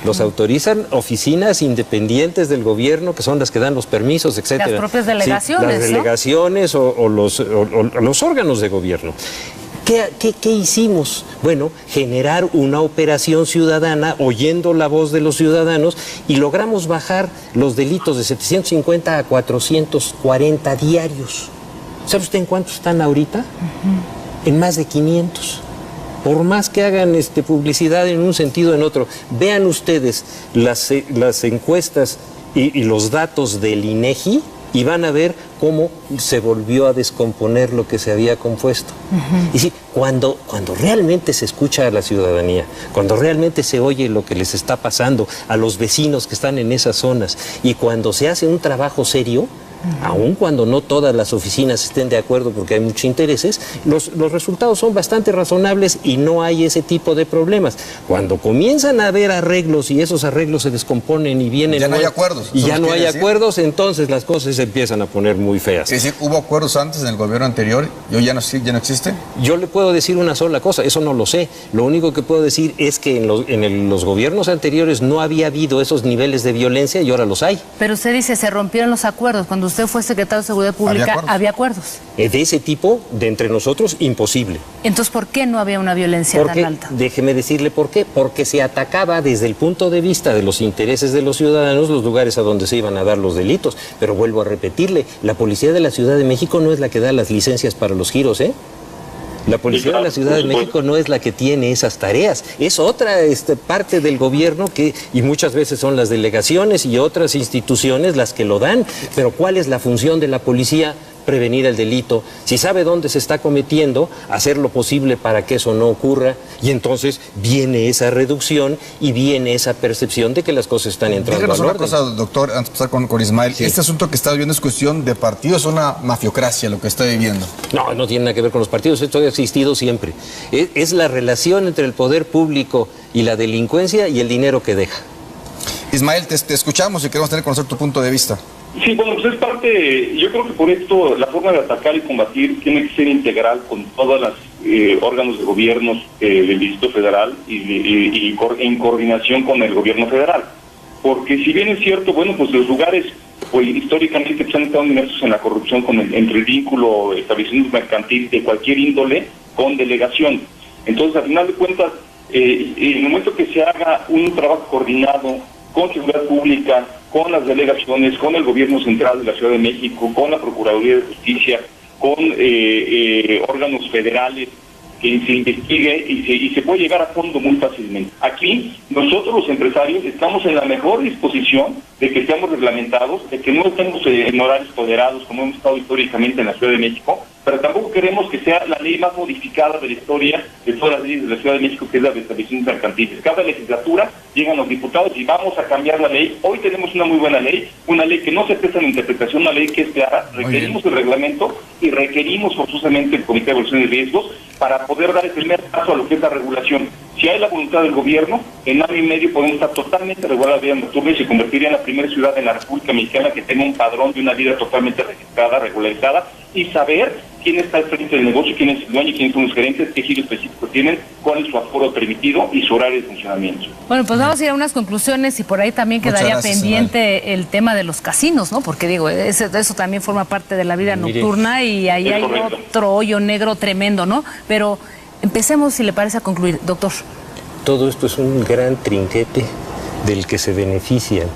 los autorizan oficinas independientes del gobierno, que son las que dan los permisos, etcétera. Las propias delegaciones, las delegaciones, ¿no? o los órganos de gobierno. ¿Qué hicimos? Bueno, generar una operación ciudadana oyendo la voz de los ciudadanos y logramos bajar los delitos de 750 a 440 diarios. ¿Sabe usted en cuántos están ahorita? En más de 500. Por más que hagan publicidad en un sentido o en otro, vean ustedes las encuestas y los datos del INEGI y van a ver cómo se volvió a descomponer lo que se había compuesto. Y sí, cuando realmente se escucha a la ciudadanía, cuando realmente se oye lo que les está pasando a los vecinos que están en esas zonas y cuando se hace un trabajo serio, aun cuando no todas las oficinas estén de acuerdo porque hay muchos intereses, los resultados son bastante razonables y no hay ese tipo de problemas. Cuando comienzan a haber arreglos y esos arreglos se descomponen y vienen... Ya no hay acuerdos. Y ya no hay acuerdos, entonces las cosas se empiezan a poner muy feas. Es decir, ¿hubo acuerdos antes en el gobierno anterior y hoy ya no existe? Yo le puedo decir una sola cosa, eso no lo sé. Lo único que puedo decir es que en los gobiernos anteriores no había habido esos niveles de violencia y ahora los hay. Pero usted dice, se rompieron los acuerdos. Cuando usted fue secretario de Seguridad Pública, ¿había acuerdos? De ese tipo, de entre nosotros, imposible. Entonces, ¿por qué no había una violencia tan alta? Déjeme decirle por qué. Porque se atacaba desde el punto de vista de los intereses de los ciudadanos los lugares a donde se iban a dar los delitos. Pero vuelvo a repetirle, la policía de la Ciudad de México no es la que da las licencias para los giros, La policía de la Ciudad de México no es la que tiene esas tareas, es otra parte del gobierno y muchas veces son las delegaciones y otras instituciones las que lo dan. Pero ¿cuál es la función de la policía? Prevenir el delito. Si sabe dónde se está cometiendo, hacer lo posible para que eso no ocurra, y entonces viene esa reducción y viene esa percepción de que las cosas están entrando al orden. Una cosa, doctor, antes de pasar con Ismael, sí. Este asunto que está viviendo es cuestión de partidos, es una mafiocracia lo que está viviendo. No tiene nada que ver con los partidos, esto ha existido siempre. Es la relación entre el poder público y la delincuencia y el dinero que deja. Ismael, te escuchamos y queremos conocer tu punto de vista. Sí, bueno, pues es parte, yo creo que por esto la forma de atacar y combatir tiene que ser integral con todos los órganos de gobiernos del Distrito Federal y en coordinación con el gobierno federal. Porque si bien es cierto, bueno, pues los lugares históricamente se han estado inmersos en la corrupción entre el vínculo establecimientos mercantil de cualquier índole con delegación. Entonces, al final de cuentas, en el momento que se haga un trabajo coordinado con seguridad pública, con las delegaciones, con el gobierno central de la Ciudad de México, con la Procuraduría de Justicia, con órganos federales, que se investigue y se puede llegar a fondo muy fácilmente. Aquí, nosotros los empresarios estamos en la mejor disposición de que seamos reglamentados, de que no estemos en horarios tolerados como hemos estado históricamente en la Ciudad de México, pero tampoco queremos que sea la ley más modificada de la historia de todas las leyes de la Ciudad de México, que es la de establecimientos mercantiles. Cada legislatura llegan los diputados y vamos a cambiar la ley. Hoy tenemos una muy buena ley, una ley que no se presta en interpretación, una ley que es clara. Requerimos el reglamento y requerimos forzosamente el Comité de Evaluación de Riesgos para poder dar el primer paso a lo que es la regulación. Si hay la voluntad del gobierno, en año y medio podemos estar totalmente regulada la vida nocturna y se convertiría en la primera ciudad en la República Mexicana que tenga un padrón de una vida totalmente registrada, regularizada, y saber quién está al frente del negocio, quién es el dueño, quiénes son los gerentes, qué giro específico tienen, cuál es su aforo permitido y su horario de funcionamiento. Bueno, pues vamos a ir a unas conclusiones y por ahí también quedaría pendiente el tema de los casinos, ¿no? Porque digo, eso también forma parte de la vida nocturna y ahí hay otro hoyo negro tremendo, ¿no? Pero empecemos, si le parece, a concluir, doctor. Todo esto es un gran trinquete del que se benefician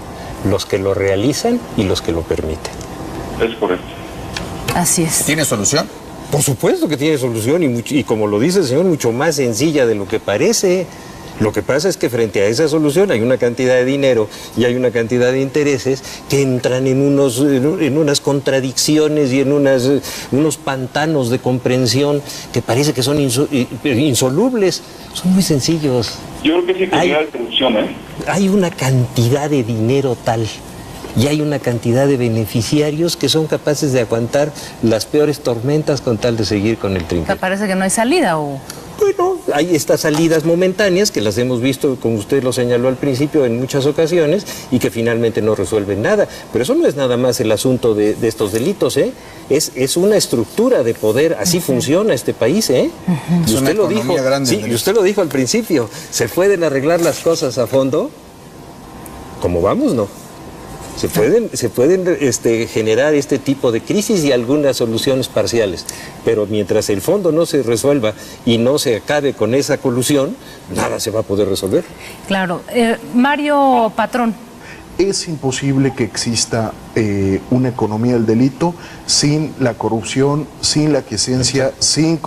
los que lo realizan y los que lo permiten. Es correcto. Así es. ¿Tiene solución? Por supuesto que tiene solución y como lo dice el señor, mucho más sencilla de lo que parece. Lo que pasa es que frente a esa solución hay una cantidad de dinero y hay una cantidad de intereses que entran en unas contradicciones y en unos pantanos de comprensión que parece que son insolubles. Son muy sencillos. Yo creo que sí tendría solución, Hay una cantidad de dinero tal y hay una cantidad de beneficiarios que son capaces de aguantar las peores tormentas con tal de seguir con el trinquete. ¿Te parece que no hay salida o...? bueno, hay estas salidas momentáneas que las hemos visto, como usted lo señaló al principio, en muchas ocasiones y que finalmente no resuelven nada. Pero eso no es nada más el asunto de estos delitos, ¿eh? Es una estructura de poder, así funciona este país, ¿eh? Y usted lo dijo, sí, y usted lo dijo al principio, ¿se pueden arreglar las cosas a fondo? ¿Cómo vamos, no? Se pueden generar este tipo de crisis y algunas soluciones parciales, pero mientras el fondo no se resuelva y no se acabe con esa colusión, nada se va a poder resolver. Claro. Mario Patrón. Es imposible que exista una economía del delito sin la corrupción, sin la aquiescencia, sin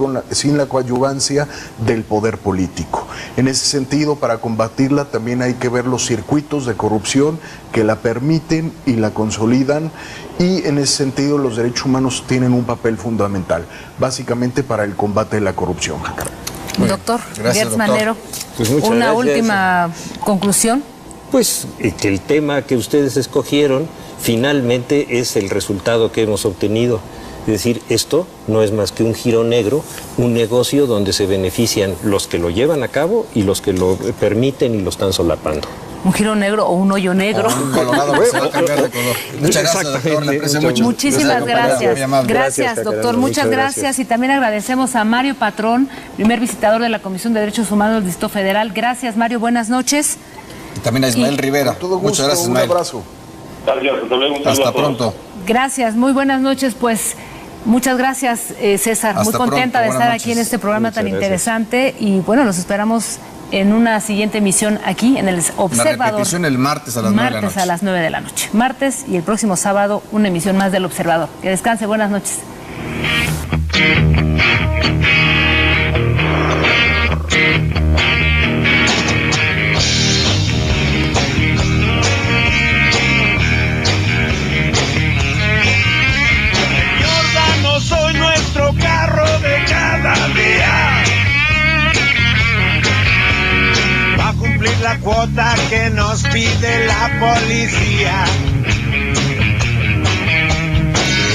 la coadyuvancia del poder político. En ese sentido, para combatirla también hay que ver los circuitos de corrupción que la permiten y la consolidan, y en ese sentido los derechos humanos tienen un papel fundamental, básicamente para el combate de la corrupción. Doctor Gracias, Manero, pues muchas una gracias. última conclusión. Pues que el tema que ustedes escogieron finalmente es el resultado que hemos obtenido. Es decir, esto no es más que un giro negro, un negocio donde se benefician los que lo llevan a cabo y los que lo permiten y lo están solapando. Un giro negro o un hoyo negro. Un colorado que se va a cambiar de color. Muchas gracias, doctor. Le aprecio mucho. Muchísimas gracias. Gracias, doctor. Muchas gracias. Y también agradecemos a Mario Patrón, primer visitador de la Comisión de Derechos Humanos del Distrito Federal. Gracias, Mario. Buenas noches. Y también a Ismael Rivera. Muchas gracias, Ismael. Un abrazo. Gracias, hasta luego. Hasta pronto. Gracias, muy buenas noches. Pues muchas gracias, César. Muy contenta de estar aquí en este programa tan interesante. Y bueno, los esperamos en una siguiente emisión aquí en el Observador. La repetición el martes a las 9 de la noche. Martes a las 9 de la noche. Martes y el próximo sábado una emisión más del Observador. Que descanse, buenas noches. Soy nuestro carro de cada día. Va a cumplir la cuota que nos pide la policía.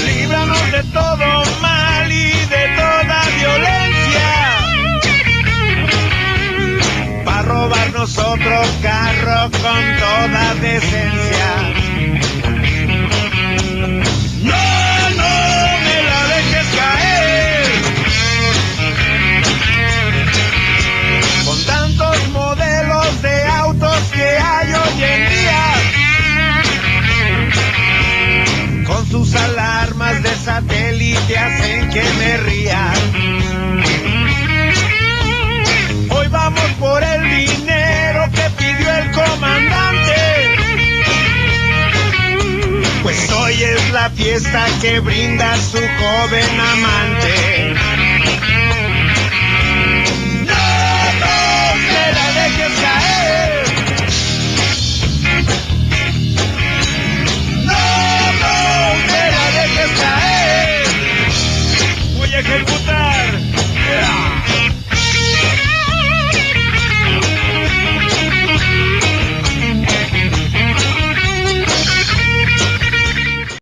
Líbranos de todo mal y de toda violencia. Va a robarnos otro carro con toda decencia. Con tantos modelos de autos que hay hoy en día, con sus alarmas de satélite hacen que me ría. Hoy vamos por el dinero que pidió el comandante, pues hoy es la fiesta que brinda su joven amante. Me la dejes caer. No me la dejes caer. Voy a ejecutar.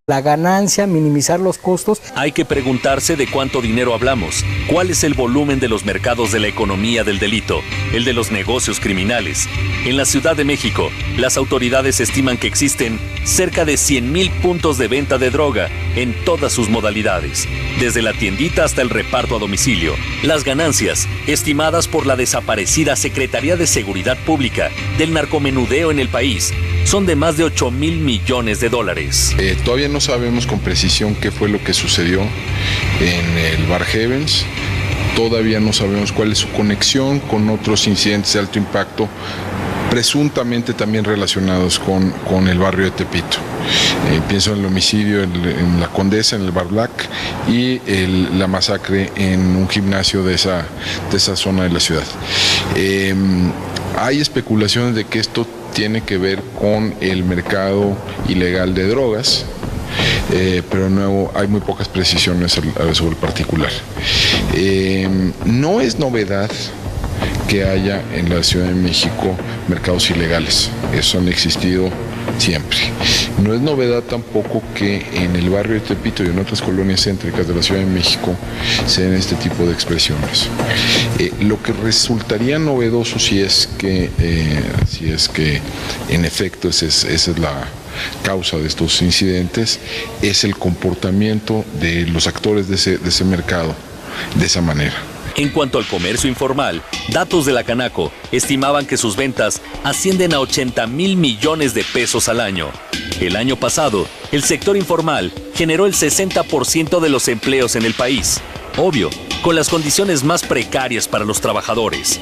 La ganancia, minimizar los costos. Hay que preguntarse de cuánto dinero hablamos, cuál es el volumen de los mercados de la economía del delito, el de los negocios criminales. En la Ciudad de México, las autoridades estiman que existen cerca de 100,000 puntos de venta de droga en todas sus modalidades, desde la tiendita hasta el reparto a domicilio. Las ganancias, estimadas por la desaparecida Secretaría de Seguridad Pública del narcomenudeo en el país, son de más de 8,000 millones de dólares. Todavía no sabemos con precisión qué fue lo que sucedió en el Bar Heavens. Todavía no sabemos cuál es su conexión con otros incidentes de alto impacto, presuntamente también relacionados con el barrio de Tepito. Pienso en el homicidio en la Condesa, en el Bar Black, y la masacre en un gimnasio de esa zona de la ciudad. Hay especulaciones de que esto tiene que ver con el mercado ilegal de drogas, pero de nuevo hay muy pocas precisiones sobre el particular. No es novedad que haya en la Ciudad de México mercados ilegales, eso han existido siempre. No es novedad tampoco que en el barrio de Tepito y en otras colonias céntricas de la Ciudad de México se den este tipo de expresiones. Lo que resultaría novedoso si es que en efecto esa es la causa de estos incidentes, es el comportamiento de los actores de ese mercado de esa manera. En cuanto al comercio informal, datos de la Canaco estimaban que sus ventas ascienden a 80,000 millones de pesos al año. El año pasado, el sector informal generó el 60% de los empleos en el país. Obvio, con las condiciones más precarias para los trabajadores.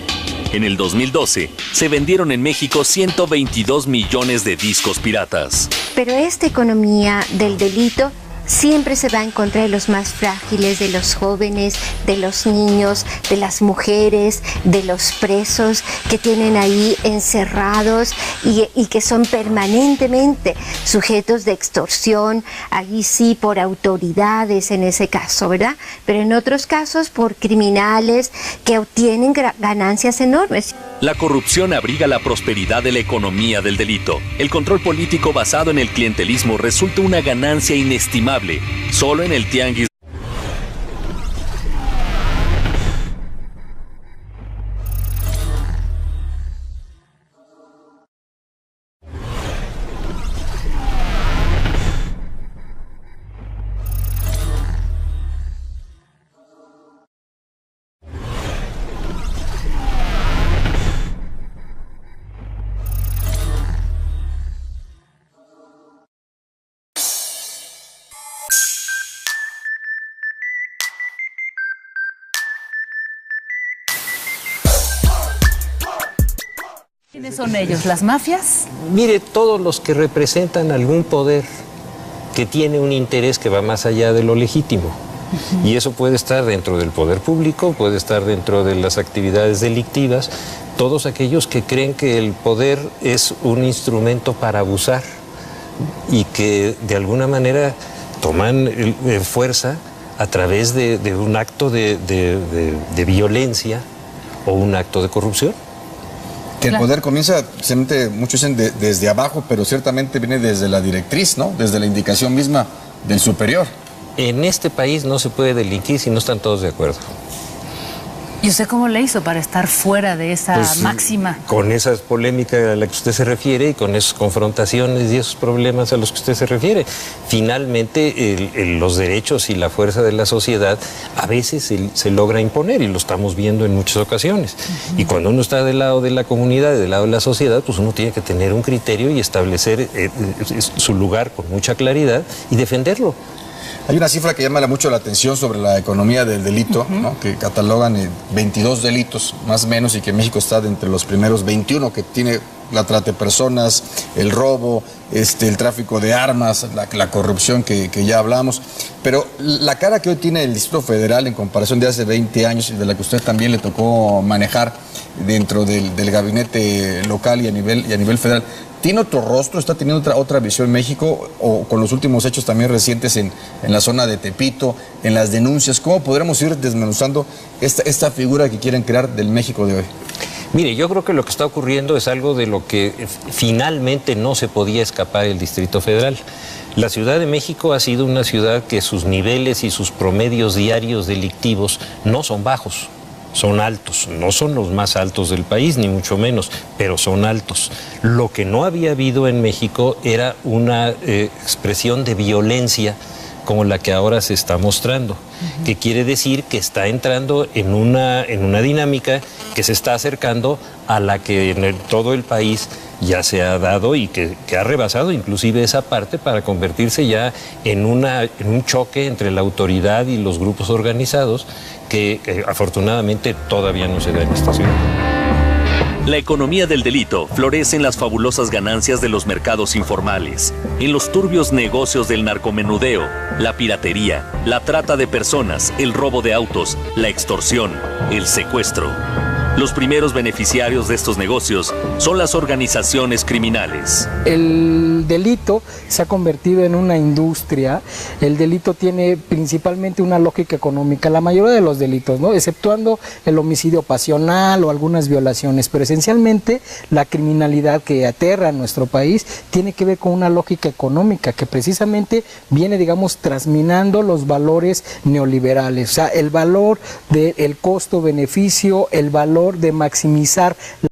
En el 2012, se vendieron en México 122 millones de discos piratas. Pero esta economía del delito siempre se va en contra de los más frágiles, de los jóvenes, de los niños, de las mujeres, de los presos que tienen ahí encerrados y que son permanentemente sujetos de extorsión, allí sí por autoridades en ese caso, ¿verdad? Pero en otros casos por criminales que obtienen ganancias enormes. La corrupción abriga la prosperidad de la economía del delito. El control político basado en el clientelismo resulta una ganancia inestimable. Solo en el tianguis. ¿Quiénes son ellos? ¿Las mafias? Mire, todos los que representan algún poder que tiene un interés que va más allá de lo legítimo. Y eso puede estar dentro del poder público, puede estar dentro de las actividades delictivas, todos aquellos que creen que el poder es un instrumento para abusar y que de alguna manera toman fuerza a través de un acto de violencia o un acto de corrupción. Que el poder comienza, muchos dicen desde abajo, pero ciertamente viene desde la directriz, ¿no? Desde la indicación misma del superior. En este país no se puede delinquir si no están todos de acuerdo. ¿Y usted cómo le hizo para estar fuera de esa máxima? Con esas polémicas a las que usted se refiere y con esas confrontaciones y esos problemas a los que usted se refiere. Finalmente, los derechos y la fuerza de la sociedad a veces se logra imponer y lo estamos viendo en muchas ocasiones. Y cuando uno está del lado de la comunidad y del lado de la sociedad, pues uno tiene que tener un criterio y establecer su lugar con mucha claridad y defenderlo. Hay una cifra que llama mucho la atención sobre la economía del delito, ¿no? Que catalogan 22 delitos más o menos y que México está de entre los primeros 21 que tiene la trata de personas, el robo, el tráfico de armas, la corrupción que ya hablamos. Pero la cara que hoy tiene el Distrito Federal en comparación de hace 20 años y de la que usted también le tocó manejar dentro del gabinete local y a nivel federal, ¿tiene otro rostro? ¿Está teniendo otra visión México? O con los últimos hechos también recientes en la zona de Tepito, en las denuncias, ¿cómo podremos ir desmenuzando esta figura que quieren crear del México de hoy? Mire, yo creo que lo que está ocurriendo es algo de lo que finalmente no se podía escapar el Distrito Federal. La Ciudad de México ha sido una ciudad que sus niveles y sus promedios diarios delictivos no son bajos. Son altos, no son los más altos del país, ni mucho menos, pero son altos. Lo que no había habido en México era una expresión de violencia como la que ahora se está mostrando, que quiere decir que está entrando en una dinámica que se está acercando a la que en todo el país ya se ha dado y que ha rebasado inclusive esa parte para convertirse ya en un choque entre la autoridad y los grupos organizados que afortunadamente todavía no se da en esta ciudad. La economía del delito florece en las fabulosas ganancias de los mercados informales, en los turbios negocios del narcomenudeo, la piratería, la trata de personas, el robo de autos, la extorsión, el secuestro. Los primeros beneficiarios de estos negocios son las organizaciones criminales. El delito se ha convertido en una industria. El delito tiene principalmente una lógica económica, la mayoría de los delitos, ¿no? Exceptuando el homicidio pasional o algunas violaciones, pero esencialmente la criminalidad que aterra a nuestro país tiene que ver con una lógica económica que precisamente viene, digamos, trasminando los valores neoliberales, o sea, el valor del costo-beneficio, el valor de maximizar